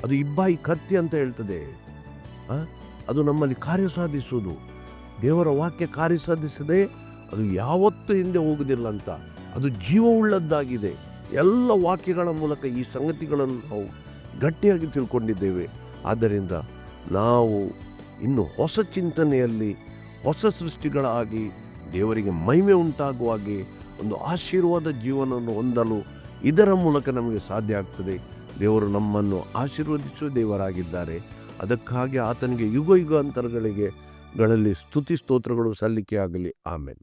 ಅದು ಇಬ್ಬಾಯಿ ಕತ್ತಿ ಅಂತ ಹೇಳ್ತದೆ. ಅದು ನಮ್ಮಲ್ಲಿ ಕಾರ್ಯ ಸಾಧಿಸುವುದು. ದೇವರ ವಾಕ್ಯ ಕಾರ್ಯ ಸಾಧಿಸದೆ ಅದು ಯಾವತ್ತೂ ಹಿಂದೆ ಹೋಗುವುದಿಲ್ಲ ಅಂತ. ಅದು ಜೀವವುಳ್ಳದ್ದಾಗಿದೆ. ಎಲ್ಲ ವಾಕ್ಯಗಳ ಮೂಲಕ ಈ ಸಂಗತಿಗಳನ್ನು ನಾವು ಗಟ್ಟಿಯಾಗಿ ತಿಳ್ಕೊಂಡಿದ್ದೇವೆ. ಆದ್ದರಿಂದ ನಾವು ಇನ್ನು ಹೊಸ ಚಿಂತನೆಯಲ್ಲಿ ಹೊಸ ಸೃಷ್ಟಿಗಳಾಗಿ ದೇವರಿಗೆ ಮಹಿಮೆ ಉಂಟಾಗುವಾಗೆ ಒಂದು ಆಶೀರ್ವಾದ ಜೀವನವನ್ನು ಹೊಂದಲು ಇದರ ಮೂಲಕ ನಮಗೆ ಸಾಧ್ಯ ಆಗ್ತದೆ. ದೇವರು ನಮ್ಮನ್ನು ಆಶೀರ್ವದಿಸುವ ದೇವರಾಗಿದ್ದಾರೆ. ಅದಕ್ಕಾಗಿ ಆತನಿಗೆ ಯುಗ ಯುಗಾಂತರಗಳಲ್ಲಿ ಸ್ತುತಿ ಸ್ತೋತ್ರಗಳು ಸಲ್ಲಿಕೆ ಆಗಲಿ. ಆಮೆನ್.